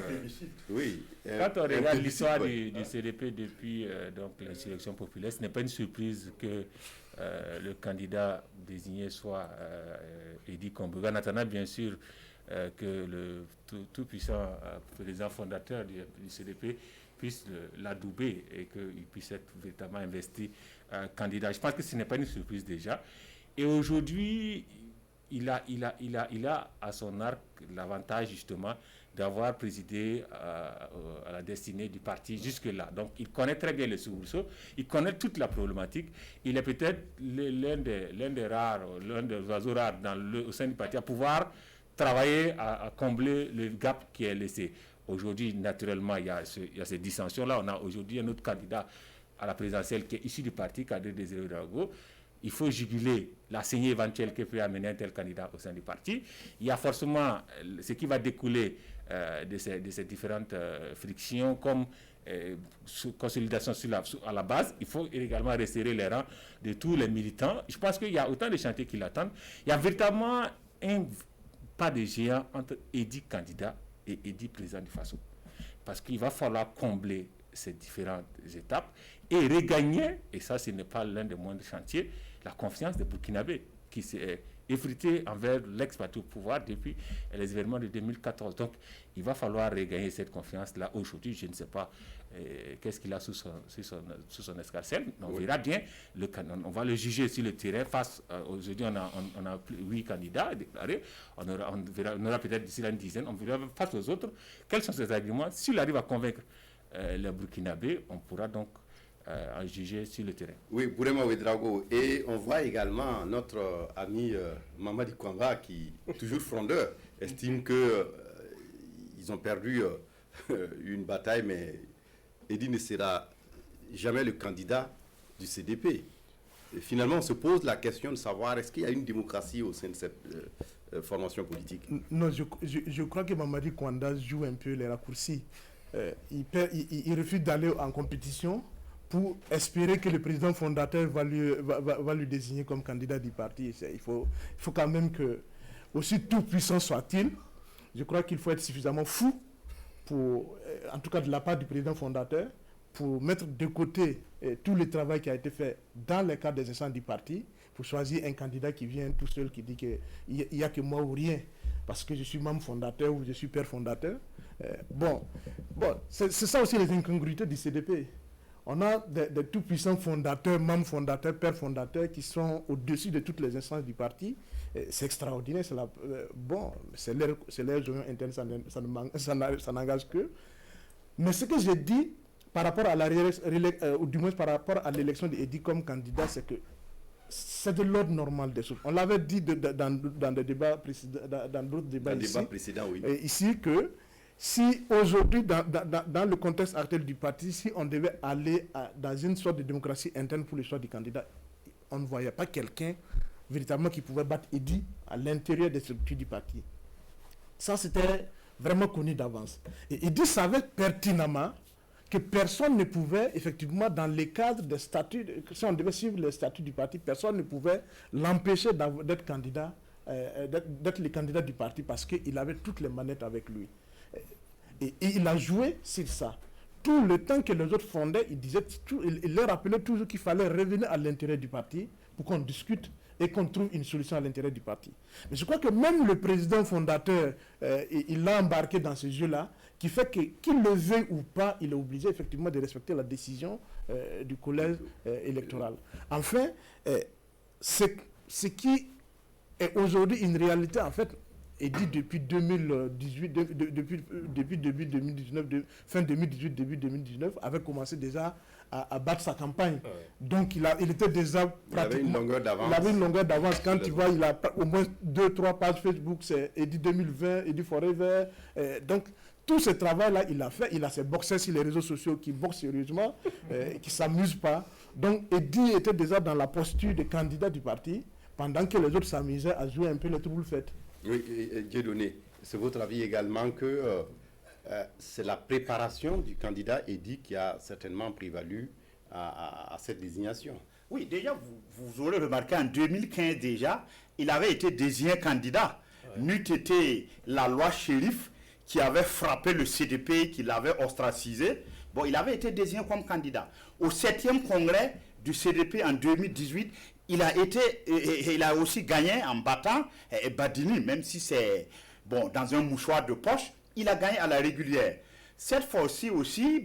l'histoire du CDP depuis l'insurrection populaire, ce n'est pas une surprise que le candidat désigné soit Edi Komboibo, en attendant bien sûr que le tout puissant président fondateur du CDP puisse l'adouber et qu'il puisse être véritablement investi candidat. Je pense que ce n'est pas une surprise déjà. Et aujourd'hui, il a à son arc l'avantage justement d'avoir présidé à la destinée du parti jusque-là. Donc il connaît très bien les soubresauts, il connaît toute la problématique. Il est peut-être l'un des oiseaux rares au sein du parti à pouvoir travailler à combler le gap qui est laissé. Aujourd'hui, naturellement, il y a ces dissensions-là. On a aujourd'hui un autre candidat à la présidentielle qui est issu du parti, Kader Désiré Ouedraogo. Il faut juguler la saignée éventuelle que peut amener un tel candidat au sein du parti. Il y a forcément ce qui va découler de ces différentes frictions, comme consolidation à la base. Il faut également resserrer les rangs de tous les militants. Je pense qu'il y a autant de chantiers qui l'attendent. Il y a véritablement un pas de géant entre Edi candidat et Edi président du FASO. Parce qu'il va falloir combler ces différentes étapes et regagner, et ça ce n'est pas l'un des moindres chantiers, la confiance des Burkinabés qui s'est effritée envers l'ex-parti au pouvoir depuis les événements de 2014. Donc il va falloir regagner cette confiance-là aujourd'hui. Je ne sais pas qu'est-ce qu'il a sous son escarcelle. On verra bien, on va le juger sur le terrain. Aujourd'hui on a 8 candidats déclarés, on aura peut-être d'ici là une dizaine, on verra face aux autres quels sont ses arguments. S'il arrive à convaincre les Burkinabés, on pourra donc en juger sur le terrain.
Oui, Bourema Ouedraogo. Et on voit également notre ami Mamadi Kouamba, qui, toujours frondeur, estime qu'ils ont perdu une bataille, mais Edi ne sera jamais le candidat du CDP. Et finalement, on se pose la question de savoir est-ce qu'il y a une démocratie au sein de cette formation politique.
Non, je crois que Mamadi Kouamba joue un peu les raccourcis. Il refuse d'aller en compétition pour espérer que le président fondateur va lui désigner comme candidat du parti. Il faut quand même que, aussi tout puissant soit-il, je crois qu'il faut être suffisamment fou, en tout cas de la part du président fondateur, pour mettre de côté tout le travail qui a été fait dans le cadre des instances du parti, pour choisir un candidat qui vient tout seul, qui dit qu'il n'y a que moi ou rien, parce que je suis membre fondateur ou je suis père fondateur. C'est ça aussi les incongruités du CDP. on a des tout-puissants fondateurs, membres fondateurs, pères fondateurs qui sont au-dessus de toutes les instances du parti. C'est extraordinaire. C'est leur union interne, ça n'engage que. Mais ce que j'ai dit par rapport à ou du moins par rapport à l'élection d'Edi comme candidat, c'est que c'est de l'ordre normal des choses. On l'avait dit dans des débats précédents, dans d'autres débats
précédents, oui.
Ici que si aujourd'hui, dans le contexte actuel du parti, si on devait aller dans une sorte de démocratie interne pour le choix du candidat, on ne voyait pas quelqu'un véritablement qui pouvait battre Edi à l'intérieur des structures du parti. Ça, c'était vraiment connu d'avance. Et Edi savait pertinemment que personne ne pouvait, effectivement, dans les cadres des statuts, si on devait suivre les statuts du parti, personne ne pouvait l'empêcher d'être candidat, d'être le candidat du parti parce qu'il avait toutes les manettes avec lui. Et il a joué sur ça. Tout le temps que les autres fondaient, il leur rappelait toujours qu'il fallait revenir à l'intérieur du parti pour qu'on discute et qu'on trouve une solution à l'intérieur du parti. Mais je crois que même le président fondateur, il l'a embarqué dans ce jeu-là, qui fait que, qu'il le veuille ou pas, il est obligé effectivement de respecter la décision du collège électoral. Enfin, ce qui est aujourd'hui une réalité, en fait, est dit depuis 2018, depuis début 2019, fin 2018, début 2019, avait commencé déjà à battre sa campagne. Ouais. Donc il était déjà pratiquement... Il avait une longueur d'avance. Quand tu vois, il a au moins 2-3 pages Facebook, c'est Edi 2020, Edi Forever. Donc tout ce travail-là, il a fait. Il a ses boxeurs sur les réseaux sociaux qui boxent sérieusement, qui ne s'amusent pas. Donc Edi était déjà dans la posture de candidat du parti, pendant que les autres s'amusaient à jouer un peu les troubles-fêtes.
Oui, Dieudonné, c'est votre avis également que c'est la préparation du candidat Edi qui a certainement prévalu à cette désignation.
Oui, déjà, vous aurez remarqué, en 2015 déjà, il avait été désigné candidat. Ouais. N'eût été la loi Shérif qui avait frappé le CDP, qui l'avait ostracisé. Bon, il avait été désigné comme candidat. Au 7e congrès du CDP en 2018, il a aussi gagné en battant Badini, même si c'est dans un mouchoir de poche, il a gagné à la régulière. Cette fois-ci aussi,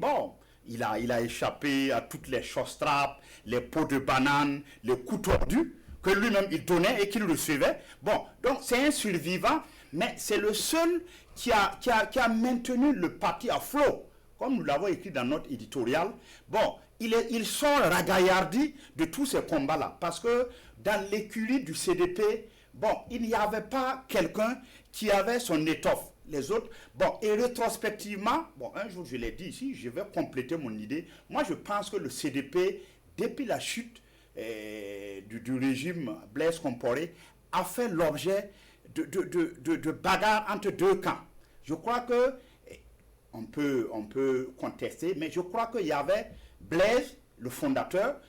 il a échappé à toutes les choses-trappes, les pots de banane, les coups tordus que lui-même il donnait et qu'il recevait. Donc c'est un survivant, mais c'est le seul qui a maintenu le parti à flot, comme nous l'avons écrit dans notre éditorial. Il sort ragaillardi de tous ces combats-là. Parce que dans l'écurie du CDP, il n'y avait pas quelqu'un qui avait son étoffe. Les autres, et rétrospectivement, un jour je l'ai dit ici, je vais compléter mon idée. Moi, je pense que le CDP, depuis la chute du régime Blaise Compaoré, a fait l'objet de bagarres entre deux camps. Je crois que, on peut contester, mais je crois qu'il y avait Blaise, le fondateur,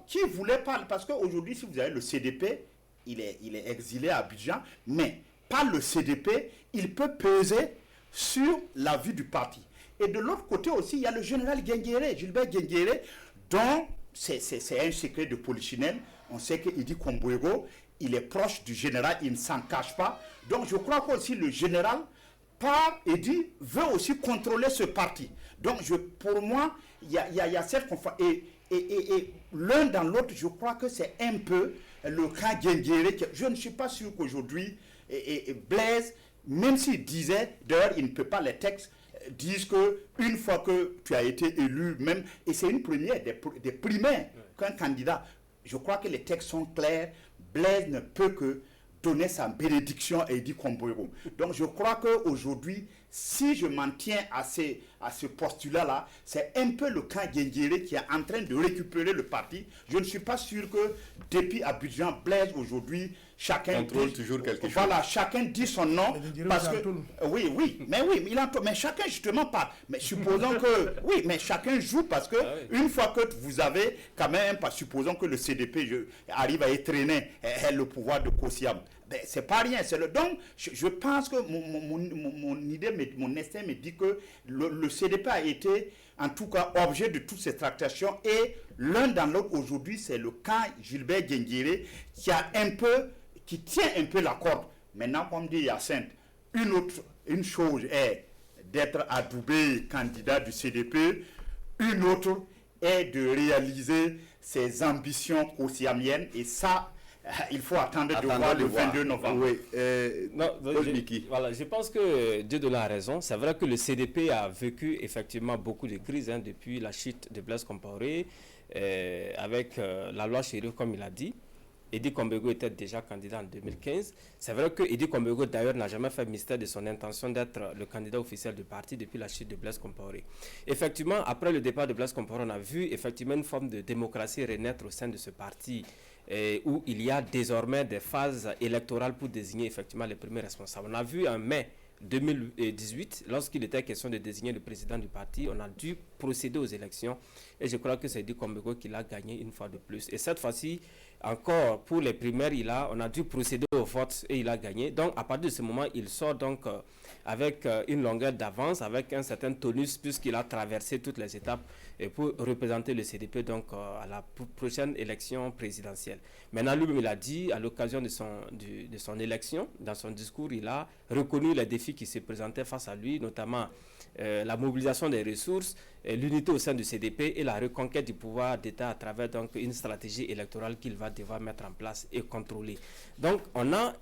qui voulait pas, parce qu'aujourd'hui, si vous avez le CDP, il est exilé à Abidjan, mais par le CDP, il peut peser sur la vie du parti. Et de l'autre côté aussi, il y a le général Guinguéré, Gilbert Guinguéré, dont c'est un secret de polichinelle. On sait qu'il Kombouego, il est proche du général, il ne s'en cache pas. Donc je crois qu'aussi le général, par Edi, veut aussi contrôler ce parti. Donc pour moi, il y a cette confusion. Et l'un dans l'autre, je crois que c'est un peu le cas Guinguéré. Je ne suis pas sûr qu'aujourd'hui, Blaise, même s'il disait, d'ailleurs il ne peut pas, les textes disent qu'une fois que tu as été élu, même, et c'est une première, des primaires qu'un candidat, je crois que les textes sont clairs, Blaise ne peut que donner sa bénédiction à Edi Kombouego. Donc je crois qu'aujourd'hui, si je m'en tiens à ce postulat-là, c'est un peu le camp Guinguéré qui est en train de récupérer le parti. Je ne suis pas sûr que depuis Abidjan, Blaise aujourd'hui, chacun
contrôle toujours quelque chose.
Voilà, chacun dit son nom parce que mais chacun justement pas. Mais supposons que mais chacun joue parce que une fois que vous avez quand même supposons que le CDP arrive à étreiner le pouvoir de Kossiam. C'est pas rien. Donc, je pense que mon idée, mon instinct me dit que le CDP a été, en tout cas, objet de toutes ces tractations. Et l'un dans l'autre, aujourd'hui, c'est le camp Gilbert Guinguéré qui tient un peu la corde. Maintenant, comme dit Hyacinthe, une chose est d'être adoubé candidat du CDP. Une autre est de réaliser ses ambitions koussiamiennes. Et ça, il faut attendre de voir le 22 novembre.
Oui.
Je pense que Dieudonné a raison. C'est vrai que le CDP a vécu effectivement beaucoup de crises depuis la chute de Blaise Compaoré, avec la loi Chérif, comme il a dit. Edi Kombego était déjà candidat en 2015. C'est vrai que Edi Kombego, d'ailleurs, n'a jamais fait mystère de son intention d'être le candidat officiel du parti depuis la chute de Blaise Compaoré. Effectivement, après le départ de Blaise Compaoré, on a vu effectivement une forme de démocratie renaître au sein de ce parti, où il y a désormais des phases électorales pour désigner effectivement les premiers responsables. On a vu en mai 2018, lorsqu'il était question de désigner le président du parti, on a dû procéder aux élections et je crois que c'est Edi Kombego qui l'a gagné une fois de plus. Et cette fois-ci, encore pour les primaires, on a dû procéder au vote et il a gagné. Donc à partir de ce moment, il sort donc avec une longueur d'avance, avec un certain tonus puisqu'il a traversé toutes les étapes pour représenter le CDP donc à la prochaine élection présidentielle. Maintenant, lui-même, il a dit à l'occasion de son élection, dans son discours, il a reconnu les défis qui se présentaient face à lui, notamment la mobilisation des ressources, l'unité au sein du CDP et la reconquête du pouvoir d'État à travers donc une stratégie électorale qu'il va devoir mettre en place et contrôler. Donc, on a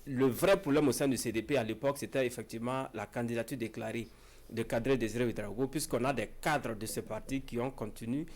le vrai problème au sein du CDP à l'époque, c'était effectivement la candidature déclarée de Kadri Désiré Ouédraogo, puisqu'on a des cadres de ce parti qui ont continué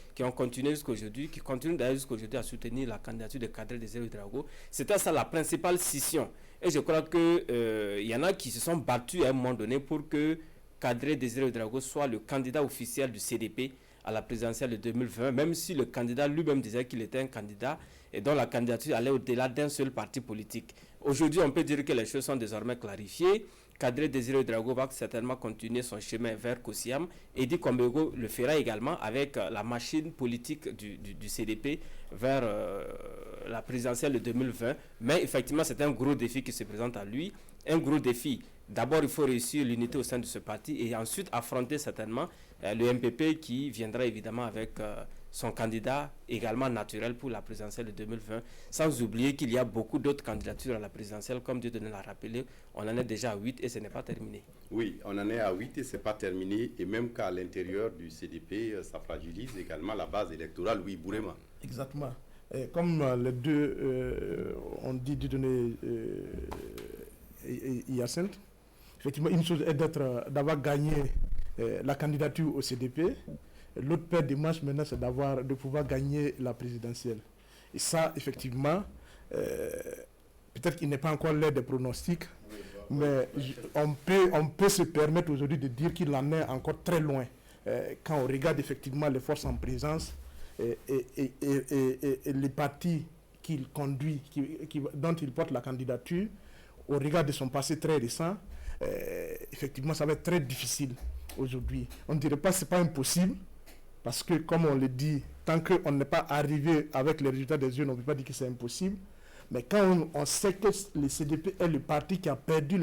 jusqu'à aujourd'hui, qui continuent d'ailleurs jusqu'à aujourd'hui à soutenir la candidature de Kadri Désiré Ouédraogo. C'était ça la principale scission. Et je crois que y en a qui se sont battus à un moment donné pour que Kadri Désiré Ouédraogo soit le candidat officiel du CDP à la présidentielle de 2020, même si le candidat lui-même disait qu'il était un candidat et dont la candidature allait au-delà d'un seul parti politique. Aujourd'hui, on peut dire que les choses sont désormais clarifiées. Kadri Désiré Ouédraogo va certainement continuer son chemin vers Kossiam. Edi Kombego le fera également avec la machine politique du CDP vers la présidentielle de 2020. Mais effectivement, c'est un gros défi qui se présente à lui. Un gros défi. D'abord, il faut réussir l'unité au sein de ce parti et ensuite affronter certainement le MPP qui viendra évidemment avec son candidat également naturel pour la présidentielle de 2020, sans oublier qu'il y a beaucoup d'autres candidatures à la présidentielle, comme Dieudonné l'a rappelé, on en est déjà à 8 et ce n'est pas terminé.
Oui, on en est à 8 et ce n'est pas terminé, et même qu'à l'intérieur du CDP, ça fragilise également la base électorale, oui, Bourema.
Exactement. Comme les deux ont dit, Dieudonné et Hyacinthe, effectivement, une chose est d'avoir gagné la candidature au CDP. L'autre paire de manches maintenant, c'est de pouvoir gagner la présidentielle. Et ça, effectivement, peut-être qu'il n'est pas encore l'heure des pronostics, mais on peut se permettre aujourd'hui de dire qu'il en est encore très loin. Quand on regarde effectivement les forces en présence et les partis qu'il conduit, dont il porte la candidature, au regard de son passé très récent, effectivement, ça va être très difficile aujourd'hui. On ne dirait pas que ce n'est pas impossible, parce que, comme on le dit, tant qu'on n'est pas arrivé avec les résultats des urnes, on ne peut pas dire que c'est impossible. Mais quand on sait que le CDP est le parti qui a perdu,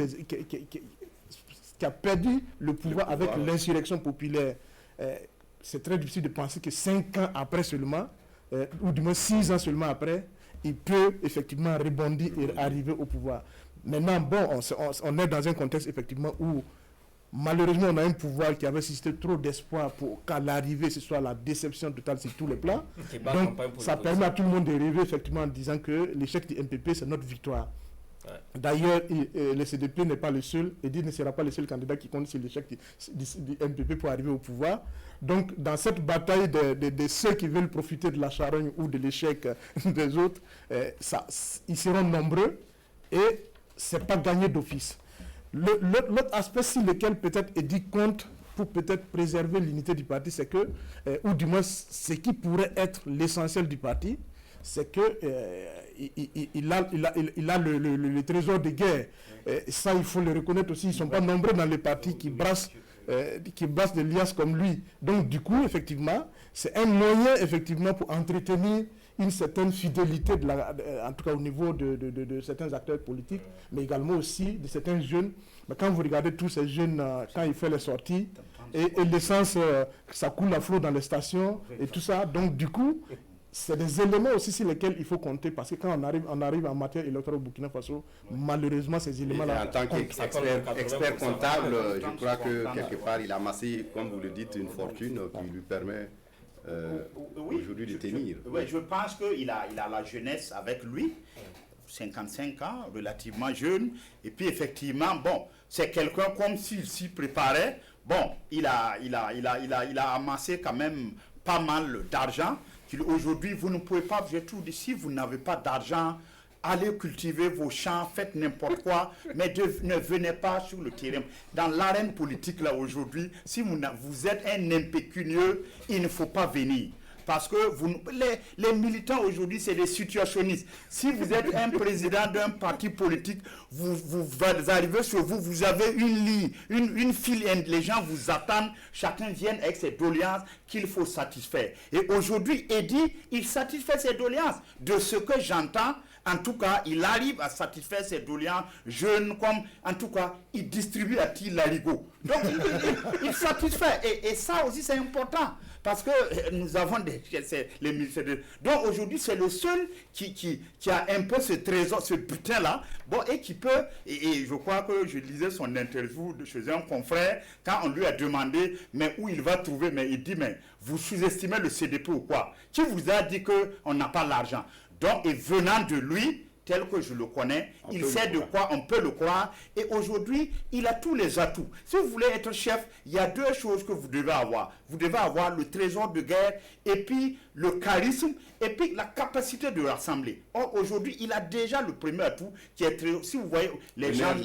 qui a perdu le pouvoir avec l'insurrection populaire, c'est très difficile de penser que 5 ans après seulement, ou du moins 6 ans seulement après, il peut effectivement rebondir et arriver au pouvoir. Maintenant, bon, on est dans un contexte effectivement où malheureusement on a un pouvoir qui avait suscité trop d'espoir pour qu'à l'arrivée ce soit la déception totale sur tous les plans. Donc ça permet à tout le monde de rêver effectivement en disant que l'échec du MPP c'est notre victoire. Ouais. D'ailleurs, le CDP n'est pas le seul, Edi ne sera pas le seul candidat qui compte sur l'échec du MPP pour arriver au pouvoir. Donc, dans cette bataille de ceux qui veulent profiter de la charogne ou de l'échec des autres, ils seront nombreux et ce n'est pas gagné d'office. L'autre aspect sur lequel peut-être Edi compte pour peut-être préserver l'unité du parti, c'est que, ou du moins ce qui pourrait être l'essentiel du parti, c'est que il a le trésor de guerre. Ça, il faut le reconnaître aussi. Ils ne sont pas nombreux dans les partis qui brassent des liasses comme lui. Donc, du coup, effectivement, c'est un moyen, effectivement, pour entretenir une certaine fidélité, en tout cas au niveau de certains acteurs politiques, mais également aussi de certains jeunes. Mais quand vous regardez tous ces jeunes, quand il fait les sorties, et l'essence, ça coule à flot dans les stations, et tout ça. Donc, du coup, c'est des éléments aussi sur lesquels il faut compter, parce que quand on arrive en matière électorale au Burkina Faso, malheureusement, ces éléments-là...
En tant qu'expert comptable, je crois que quelque part, il a amassé, comme vous le dites, une fortune qui lui permet aujourd'hui de tenir.
Oui, je pense qu'il a la jeunesse avec lui, 55 ans, relativement jeune, et puis effectivement, bon, c'est quelqu'un comme s'il s'y préparait. Bon, il a amassé quand même pas mal d'argent. Aujourd'hui, vous ne pouvez pas, j'ai tout dit, si vous n'avez pas d'argent, allez cultiver vos champs, faites n'importe quoi, mais ne venez pas sur le terrain. Dans l'arène politique, là, aujourd'hui, si vous êtes un impécunieux, il ne faut pas venir. Parce que les militants aujourd'hui, c'est des situationnistes. Si vous êtes un président d'un parti politique, vous arrivez sur vous, vous avez une ligne, une file, les gens vous attendent, chacun vient avec ses doléances qu'il faut satisfaire. Et aujourd'hui, Eddy, il satisfait ses doléances. De ce que j'entends, en tout cas, il arrive à satisfaire ses doléances jeunes, comme, en tout cas, il distribue à qui l'arigot. Donc, il satisfait. Et ça aussi, c'est important. Parce que nous avons les ministères. Donc aujourd'hui, c'est le seul qui a un peu ce trésor, ce butin-là, bon, et qui peut, et je crois que je lisais son interview chez un confrère, quand on lui a demandé, mais où il va trouver, mais il dit, mais vous sous-estimez le CDP ou quoi? Qui vous a dit qu'on n'a pas l'argent? Donc, et venant de lui, tel que je le connais, il sait de quoi on peut le croire. Et aujourd'hui, il a tous les atouts. Si vous voulez être chef, il y a deux choses que vous devez avoir. Vous devez avoir le trésor de guerre, et puis le charisme, et puis la capacité de rassembler. Or, aujourd'hui, il a déjà le premier atout qui est très... Si vous voyez, les gens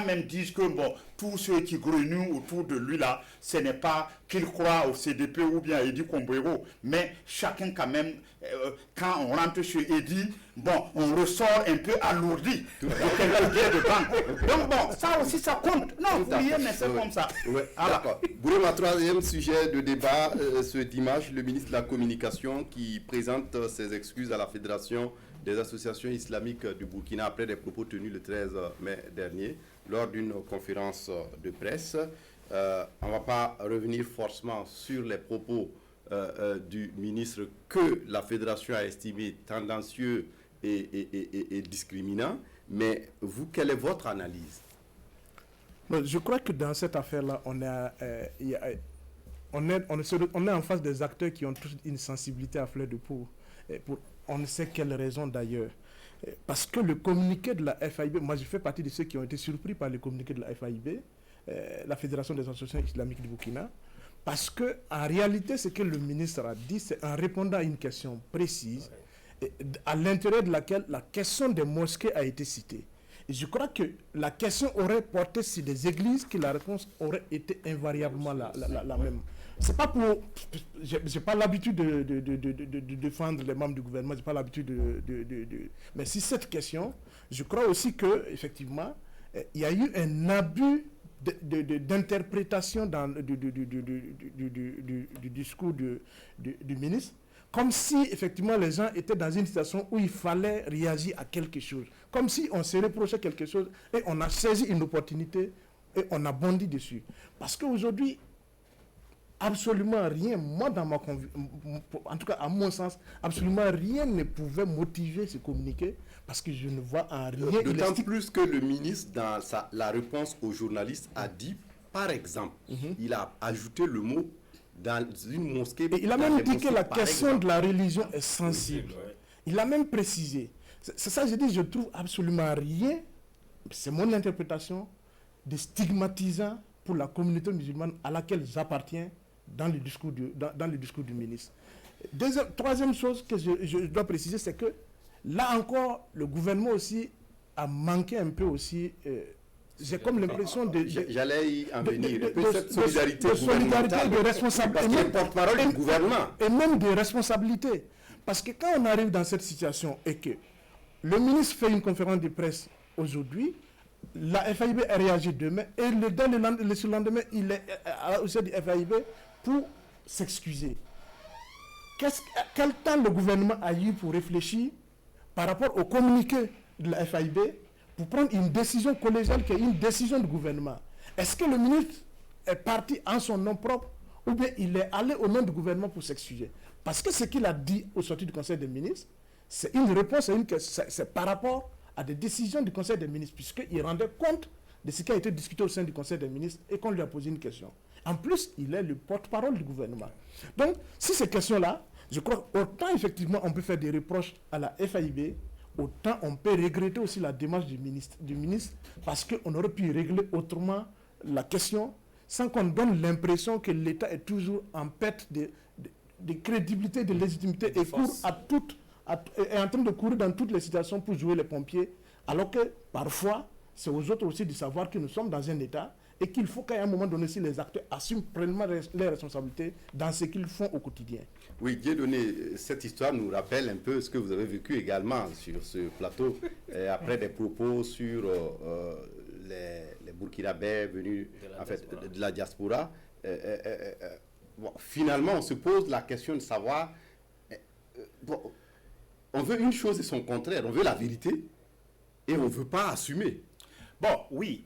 même disent que, bon, tous ceux qui grenouillent autour de lui, là, ce n'est pas qu'ils croient au CDP ou bien à Eddy Kombrero, mais chacun quand même, quand on rentre chez Eddy, bon, on ressort un peu alourdi de quelques biens de banque. Donc bon, ça aussi, ça compte. Non, vous voyez, mais c'est comme ça.
Ouais, d'accord. Bourema, troisième sujet de débat, ce dimanche, le ministre de la Communication qui présente ses excuses à la Fédération des associations islamiques du Burkina après des propos tenus le 13 mai dernier lors d'une conférence de presse. On ne va pas revenir forcément sur les propos du ministre que la Fédération a estimé tendancieux et discriminant, mais vous, quelle est votre analyse?
Je crois que dans cette affaire-là, on est en face des acteurs qui ont tous une sensibilité à fleur de peau, pour on ne sait quelle raison d'ailleurs. Parce que le communiqué de la FAIB, moi je fais partie de ceux qui ont été surpris par le communiqué de la FAIB, la Fédération des associations islamiques du Burkina, parce que en réalité, ce que le ministre a dit, c'est en répondant à une question précise, à l'intérieur de laquelle la question des mosquées a été citée. Et je crois que la question aurait porté sur des églises, que la réponse aurait été invariablement la même. C'est pas pour... J'ai pas l'habitude de défendre les membres du gouvernement, j'ai pas l'habitude Mais si cette question, je crois aussi que effectivement, il y a eu un abus d'interprétation du discours du ministre, comme si effectivement les gens étaient dans une situation où il fallait réagir à quelque chose, comme si on se reprochait quelque chose et on a saisi une opportunité et on a bondi dessus. Parce qu'aujourd'hui, absolument rien, moi dans ma en tout cas à mon sens, absolument rien ne pouvait motiver ce communiqué, parce que je ne vois en rien...
D'autant plus que le ministre, dans la réponse aux journalistes, a dit, par exemple, il a ajouté le mot dans une mosquée...
Et il a même dit que la question de la religion est sensible. Il a même précisé. C'est ça, je dis, je trouve absolument rien, c'est mon interprétation, de stigmatisant pour la communauté musulmane à laquelle j'appartiens dans le discours du ministre. Troisième chose que je dois préciser, c'est que là encore, le gouvernement aussi a manqué un peu aussi... j'ai comme l'impression de...
J'allais y en venir. Cette solidarité gouvernementale,
de responsabilité.
Parce qu'il porte-parole du gouvernement.
Et même de responsabilité. Parce que quand on arrive dans cette situation et que le ministre fait une conférence de presse aujourd'hui, la FAIB a réagi demain et le surlendemain, il est au sein du FAIB pour s'excuser. Quel temps le gouvernement a eu pour réfléchir par rapport au communiqué de la FAIB pour prendre une décision collégiale qui est une décision du gouvernement? Est-ce que le ministre est parti en son nom propre ou bien il est allé au nom du gouvernement pour s'excuser? Parce que ce qu'il a dit au sortir du Conseil des ministres, c'est une réponse, c'est par rapport à des décisions du Conseil des ministres, puisqu'il rendait compte de ce qui a été discuté au sein du Conseil des ministres et qu'on lui a posé une question. En plus, il est le porte-parole du gouvernement. Donc, si ces questions-là, je crois autant effectivement on peut faire des reproches à la FAIB, autant on peut regretter aussi la démarche du ministre parce qu'on aurait pu régler autrement la question sans qu'on donne l'impression que l'État est toujours en perte de crédibilité, de légitimité et est en train de courir dans toutes les situations pour jouer les pompiers, alors que parfois, c'est aux autres aussi de savoir que nous sommes dans un État et qu'il faut qu'à un moment donné, si les acteurs assument pleinement leurs responsabilités dans ce qu'ils font au quotidien.
Oui, Dieudonné, cette histoire nous rappelle un peu ce que vous avez vécu également sur ce plateau, après des propos sur les Burkinabés venus de la diaspora. Bon, finalement, on se pose la question de savoir, on veut une chose et son contraire, on veut la vérité et on ne veut pas assumer.
Bon, oui,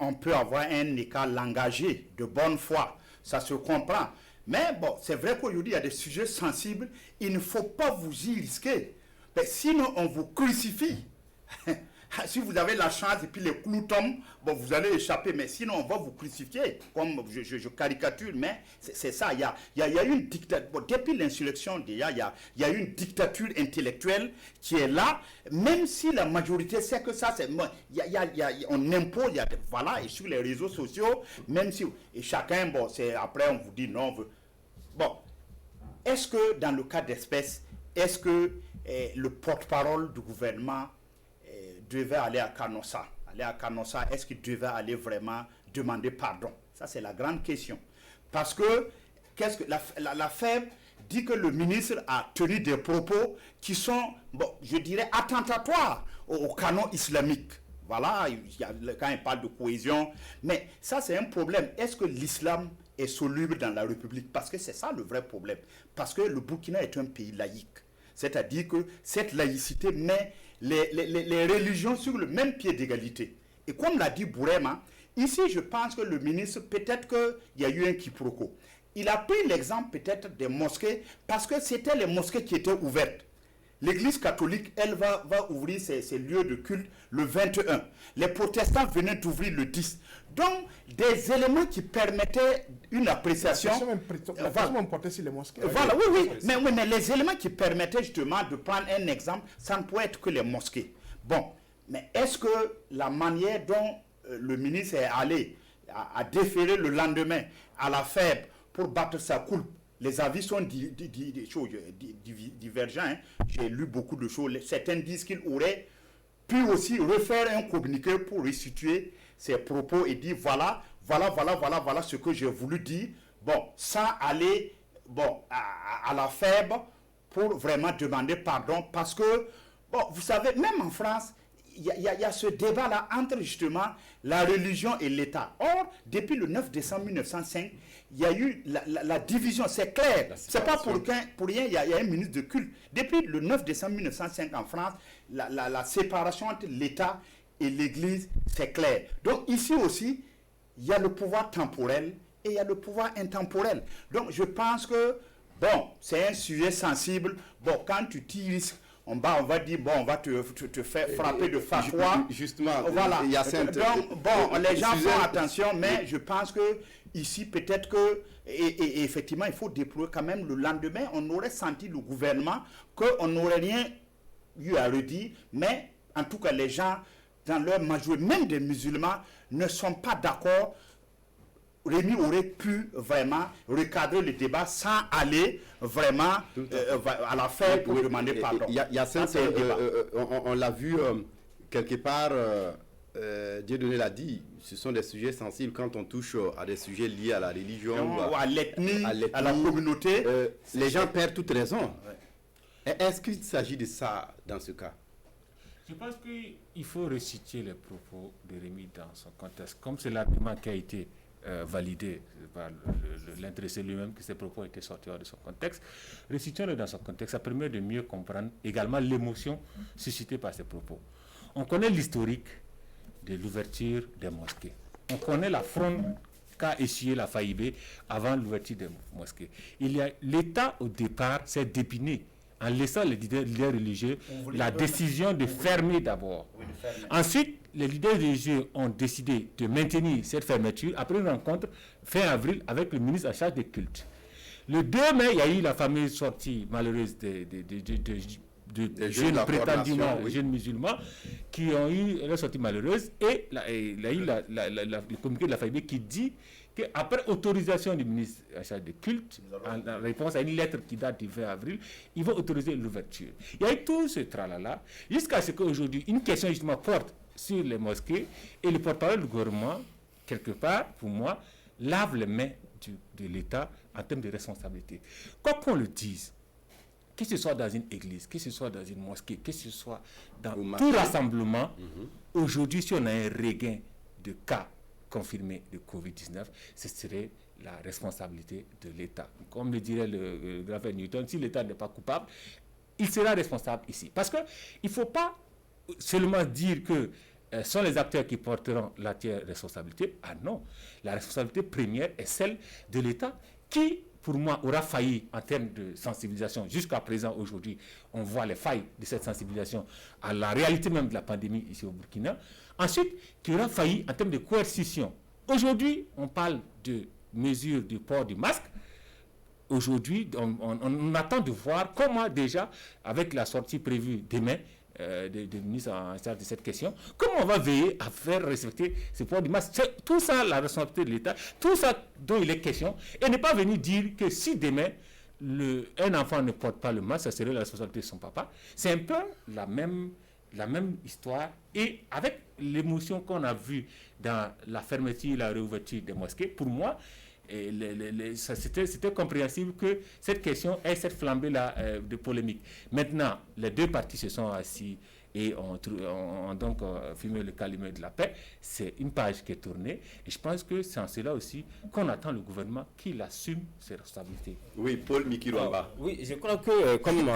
on peut avoir un écart langagier de bonne foi, ça se comprend. Mais bon, c'est vrai qu'aujourd'hui, il y a des sujets sensibles, il ne faut pas vous y risquer. Mais sinon, on vous crucifie. Si vous avez la chance et puis les clous tombent, bon, vous allez échapper, mais sinon on va vous crucifier, comme je caricature, mais c'est ça, il y a une dictature, bon, depuis l'insurrection déjà, il y a une dictature intellectuelle qui est là, même si la majorité sait que ça, c'est, on impose, voilà, et sur les réseaux sociaux, même si, et chacun, bon, c'est, après on vous dit non, bon, est-ce que dans le cas d'espèce, est-ce que le porte-parole du gouvernement devait aller à Canossa. Est-ce qu'il devait aller vraiment demander pardon? Ça, c'est la grande question. Parce que, la FEB dit que le ministre a tenu des propos qui sont, bon, je dirais, attentatoires au canon islamique. Voilà, quand il parle de cohésion. Mais ça, c'est un problème. Est-ce que l'islam est soluble dans la République? Parce que c'est ça le vrai problème. Parce que le Burkina est un pays laïque. C'est-à-dire que cette laïcité met les religions sur le même pied d'égalité. Et comme l'a dit Bourema, ici je pense que le ministre, peut-être qu'il y a eu un quiproquo. Il a pris l'exemple peut-être des mosquées parce que c'était les mosquées qui étaient ouvertes. L'Église catholique, elle va ouvrir ses lieux de culte le 21. Les protestants venaient d'ouvrir le 10. Donc, des éléments qui permettaient une appréciation.
La question portait sur les mosquées.
Voilà, oui. Mais les éléments qui permettaient justement de prendre un exemple, ça ne peut être que les mosquées. Bon, mais est-ce que la manière dont le ministre est allé à déférer le lendemain à la FEB pour battre sa coulpe, les avis sont divergents. Hein. J'ai lu beaucoup de choses. Certains disent qu'il aurait pu aussi refaire un communiqué pour restituer ses propos et dire voilà ce que j'ai voulu dire. Bon, sans aller à la FEB pour vraiment demander pardon. Parce que, bon, vous savez, même en France, il y a ce débat-là entre justement la religion et l'État. Or, depuis le 9 décembre 1905, il y a eu la division, c'est clair. C'est pas pour rien, il y a un ministre de culte. Depuis le 9 décembre 1905 en France, la séparation entre l'État et l'Église, c'est clair. Donc ici aussi, il y a le pouvoir temporel et il y a le pouvoir intemporel. Donc je pense que, bon, c'est un sujet sensible. Bon, quand tu tires, on va dire, bon, on va te faire frapper de fatwa.
Justement,
voilà.
Il y a
donc, bon, les gens font attention, mais je pense que ici, peut-être que, et effectivement, il faut déployer quand même le lendemain, on aurait senti le gouvernement qu'on n'aurait rien eu à redire, mais en tout cas, les gens, dans leur majorité, même des musulmans, ne sont pas d'accord. Rémi aurait pu vraiment recadrer le débat sans aller vraiment à la fin pour demander pardon.
On l'a vu quelque part, Dieudonné l'a dit, ce sont des sujets sensibles quand on touche à des sujets liés à la religion,
à l'ethnie, à la communauté.
Les gens perdent toute raison. Ouais. Est-ce qu'il s'agit de ça dans ce cas?
Je pense qu'il faut resituer les propos de Rémi dans son contexte. Comme c'est l'argument qui a été validé par l'intéressé lui-même, que ses propos étaient sortis hors de son contexte, resituons-le dans son contexte, ça permet de mieux comprendre également l'émotion suscitée par ses propos. On connaît l'historique de l'ouverture des mosquées. On connaît la fronde qu'a essuyé la FAIB avant l'ouverture des mosquées. L'État, au départ, s'est dépiné en laissant les leaders religieux la décision de fermer d'abord.
Oui, de fermer.
Ensuite, les leaders religieux ont décidé de maintenir cette fermeture après une rencontre fin avril avec le ministre en charge des cultes. Le 2 mai, il y a eu la fameuse sortie malheureuse de jeunes prétendument jeunes musulmans qui ont eu une sortie malheureuse et il y a eu le communiqué de la FAIB qui dit qu'après autorisation du ministre en charge des cultes, en réponse à une lettre qui date du 20 avril, ils vont autoriser l'ouverture. Il y a eu tout ce tralala jusqu'à ce qu'aujourd'hui, une question justement porte sur les mosquées et le porte-parole du gouvernement, quelque part, pour moi, lave les mains de l'État en termes de responsabilité. Quoi qu'on le dise, que ce soit dans une église, que ce soit dans une mosquée, que ce soit dans tout rassemblement, aujourd'hui, si on a un regain de cas confirmés de Covid-19, ce serait la responsabilité de l'État. Comme le dirait le grand Newton, si l'État n'est pas coupable, il sera responsable ici. Parce qu'il ne faut pas seulement dire que sont les acteurs qui porteront la responsabilité. Ah non, la responsabilité première est celle de l'État qui, pour moi, aura failli en termes de sensibilisation. Jusqu'à présent, aujourd'hui, on voit les failles de cette sensibilisation à la réalité même de la pandémie ici au Burkina. Ensuite, qui aura failli en termes de coercition. Aujourd'hui, on parle de mesures du port du masque. Aujourd'hui, on attend de voir comment déjà, avec la sortie prévue demain, de ministre en charge de cette question, comment on va veiller à faire respecter ce port du masque. C'est tout ça, la responsabilité de l'État, tout ça dont il est question, et ne pas venir dire que si demain, un enfant ne porte pas le masque, ça serait la responsabilité de son papa. C'est un peu la même histoire, et avec l'émotion qu'on a vue dans la fermeture et la réouverture des mosquées, pour moi, c'était compréhensible que cette question ait cette flambée-là de polémique. Maintenant, les deux parties se sont assis et ont donc filmé le calumet de la paix. C'est une page qui est tournée et je pense que c'est en cela aussi qu'on attend le gouvernement qu'il assume ses responsabilités.
Oui, Paul Mikirwamba.
Oui, je crois que, comme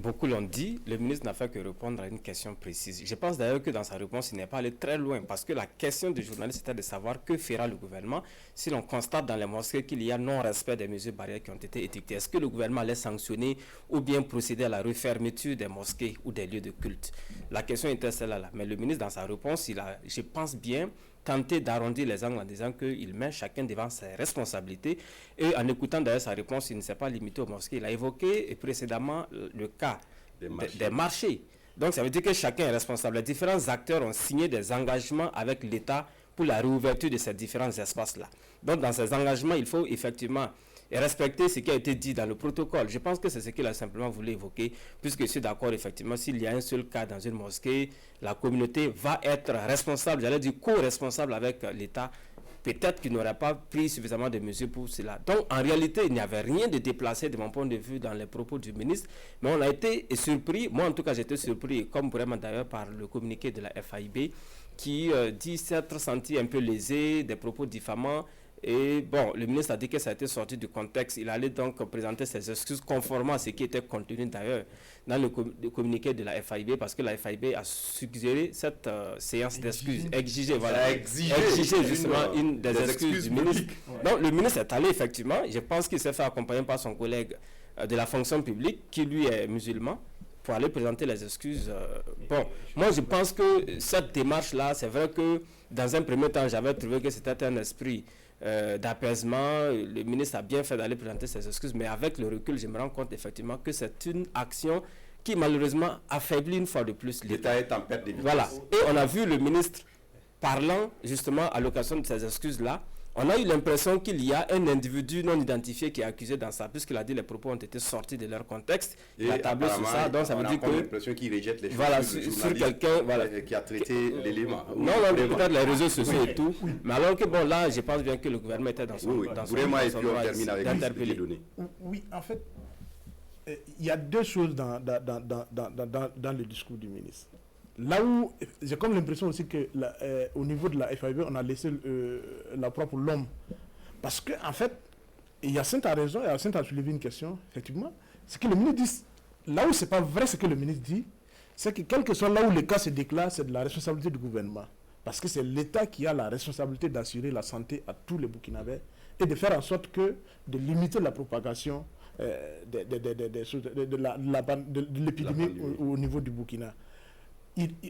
beaucoup l'ont dit, le ministre n'a fait que répondre à une question précise. Je pense d'ailleurs que dans sa réponse, il n'est pas allé très loin parce que la question du journaliste était de savoir que fera le gouvernement si l'on constate dans les mosquées qu'il y a non-respect des mesures barrières qui ont été édictées. Est-ce que le gouvernement allait sanctionner ou bien procéder à la refermeture des mosquées ou des lieux de culte? La question était celle-là. Mais le ministre, dans sa réponse, il a, je pense bien, tenté d'arrondir les angles en disant qu'il met chacun devant ses responsabilités. Et en écoutant d'ailleurs sa réponse, il ne s'est pas limité aux mosquées. Il a évoqué précédemment le cas des marchés. Donc ça veut dire que chacun est responsable. Les différents acteurs ont signé des engagements avec l'État pour la réouverture de ces différents espaces-là. Donc dans ces engagements, il faut effectivement respecter ce qui a été dit dans le protocole. Je pense que c'est ce qu'il a simplement voulu évoquer, puisque je suis d'accord, effectivement, s'il y a un seul cas dans une mosquée, la communauté va être responsable, j'allais dire co-responsable avec l'État. Peut-être qu'il n'aurait pas pris suffisamment de mesures pour cela. Donc, en réalité, il n'y avait rien de déplacé de mon point de vue dans les propos du ministre, mais on a été surpris, moi en tout cas j'étais surpris, comme vraiment d'ailleurs par le communiqué de la FAIB, qui dit s'être senti un peu lésé, des propos diffamants. Et bon, le ministre a dit que ça a été sorti du contexte. Il allait donc présenter ses excuses conformément à ce qui était contenu d'ailleurs dans le communiqué de la FAIB, parce que la FAIB a suggéré cette séance d'excuses, exigé justement une des excuses du ministre. Donc le ministre est allé effectivement, je pense qu'il s'est fait accompagner par son collègue de la fonction publique, qui lui est musulman, pour aller présenter les excuses. Bon, moi je pense que cette démarche-là, c'est vrai que dans un premier temps, j'avais trouvé que c'était un esprit d'apaisement. Le ministre a bien fait d'aller présenter ses excuses, mais avec le recul, je me rends compte effectivement que c'est une action qui malheureusement affaiblit une fois de plus
l'État est en perte de vitesse.
Voilà, et on a vu le ministre parlant justement à l'occasion de ces excuses-là. On a eu l'impression qu'il y a un individu non identifié qui est accusé dans ça, puisqu'il a dit que les propos ont été sortis de leur contexte. Il a tablé sur ça, donc ça veut dire que...
l'impression qu'il rejette les choses
voilà, sur quelqu'un
qui a traité l'élément.
Non, peut-être les réseaux sociaux et tout. Mais alors que bon, là, je pense bien que le gouvernement était dans son droit d'interpeller.
Oui, en fait, il y a deux choses dans le discours du ministre. Là où j'ai comme l'impression aussi que au niveau de la FAIB, on a laissé la proie pour l'homme. Parce qu'en fait, Hyacinthe a raison, et Hyacinthe a soulevé une question, effectivement. C'est que le ministre dit, là où c'est pas vrai ce que le ministre dit, c'est que quel que soit là où le cas se déclare, c'est de la responsabilité du gouvernement. Parce que c'est l'État qui a la responsabilité d'assurer la santé à tous les Burkinabés et de faire en sorte de limiter la propagation de l'épidémie au niveau du Burkina.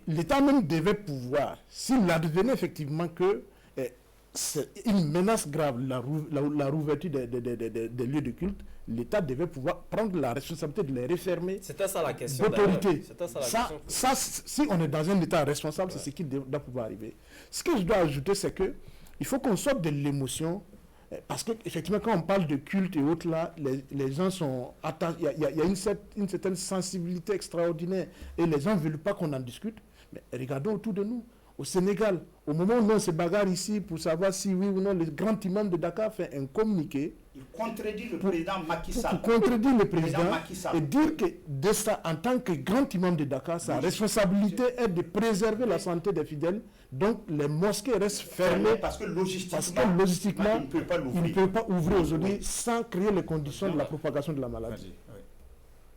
L'État même devait pouvoir, s'il advenait effectivement que c'est une menace grave, la rouverture des lieux de culte, l'État devait pouvoir prendre la responsabilité de les refermer.
C'était ça la question.
D'autorité. Ça, si on est dans un État responsable, c'est ce qui doit pouvoir arriver. Ce que je dois ajouter, c'est que il faut qu'on sorte de l'émotion, parce qu'effectivement, quand on parle de culte et autres, là, les gens sont attachés. Il y a une certaine sensibilité extraordinaire et les gens ne veulent pas qu'on en discute. Mais regardons autour de nous. Au Sénégal, au moment où on se bagarre ici pour savoir si oui ou non, le grand imam de Dakar fait un communiqué.
Il contredit le président Macky Sall.
Pour contredire le président et dire que de ça, en tant que grand imam de Dakar, sa responsabilité est de préserver la santé des fidèles. Donc les mosquées restent fermées
parce que logistiquement,
il ne peut pas ouvrir aujourd'hui sans créer les conditions de la propagation de la maladie.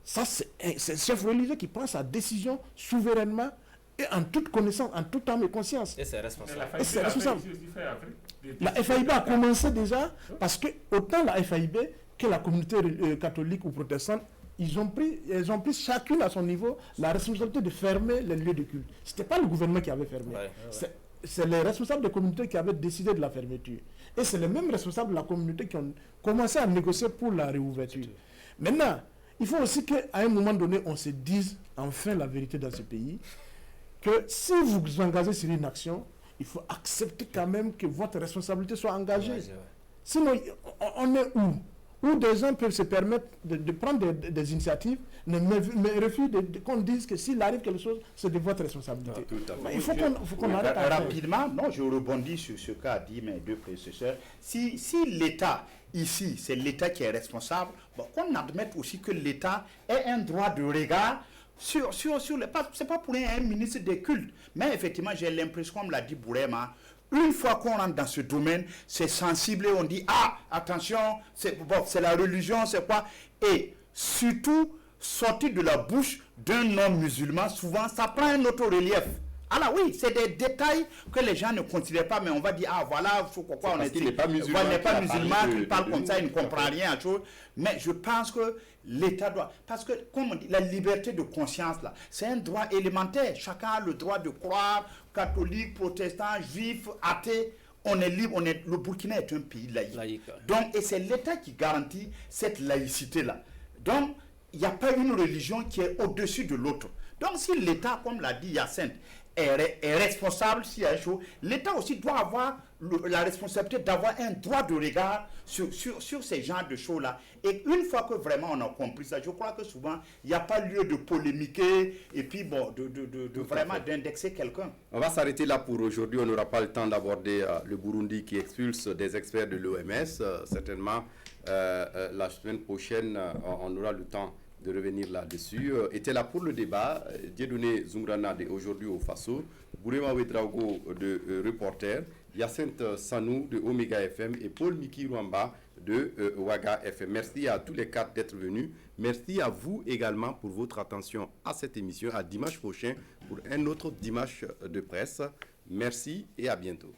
Ça, c'est un chef religieux qui prend sa décision souverainement et en toute connaissance, en toute âme et conscience.
Et c'est responsable.
La FAIB a commencé déjà parce que autant la FAIB que la communauté catholique ou protestante, elles ont pris chacune à son niveau la responsabilité de fermer les lieux de culte. Ce n'était pas le gouvernement qui avait fermé. C'est les responsables des communautés qui avaient décidé de la fermeture. Et c'est les mêmes responsables de la communauté qui ont commencé à négocier pour la réouverture. Maintenant, il faut aussi qu'à un moment donné, on se dise enfin la vérité dans ce pays, que si vous vous engagez sur une action, il faut accepter quand même que votre responsabilité soit engagée. Sinon, on est où? Où des gens peuvent se permettre de prendre des initiatives, mais refusent qu'on dise que s'il arrive quelque chose, c'est de votre responsabilité. Il faut qu'on arrête.
Rapidement, non, je rebondis sur ce qu'a dit mes deux prédécesseurs. Si l'État, ici, c'est l'État qui est responsable, qu'on admette aussi que l'État ait un droit de regard sur les... C'est pas pour un ministre des cultes, mais effectivement, j'ai l'impression, comme l'a dit Bourema, une fois qu'on rentre dans ce domaine, c'est sensible et on dit, ah, attention, c'est la religion, c'est quoi? Et surtout, sortir de la bouche d'un homme musulman, souvent, ça prend un autre relief. Alors oui, c'est des détails que les gens ne considèrent pas, mais on va dire, ah voilà, pourquoi on est dit, il n'est pas musulman, il parle comme ça, il ne comprend rien à chose. Mais je pense que l'État doit, parce que, comme on dit, la liberté de conscience, là, c'est un droit élémentaire. Chacun a le droit de croire, catholique, protestant, juif, athée. On est libre, le Burkina est un pays laïque. Donc, et c'est l'État qui garantit cette laïcité-là. Donc, il n'y a pas une religion qui est au-dessus de l'autre. Donc, si l'État, comme l'a dit Hyacinthe, est responsable s'il y a un chose, l'État aussi doit avoir la responsabilité d'avoir un droit de regard sur ces genres de choses-là. Et une fois que vraiment on a compris ça, je crois que souvent, il n'y a pas lieu de polémiquer et puis bon, de vraiment d'indexer quelqu'un.
On va s'arrêter là pour aujourd'hui. On n'aura pas le temps d'aborder le Burundi qui expulse des experts de l'OMS. Certainement, la semaine prochaine, on aura le temps de revenir là-dessus. Était là pour le débat Dieudonné Zungrana aujourd'hui au Faso, Bourema Ouedraogo de Reporter, Hyacinthe Sanou de Omega FM et Paul Miki Rwamba de Waga FM. Merci à tous les quatre d'être venus. Merci à vous également pour votre attention à cette émission. À dimanche prochain pour un autre dimanche de presse. Merci et à bientôt.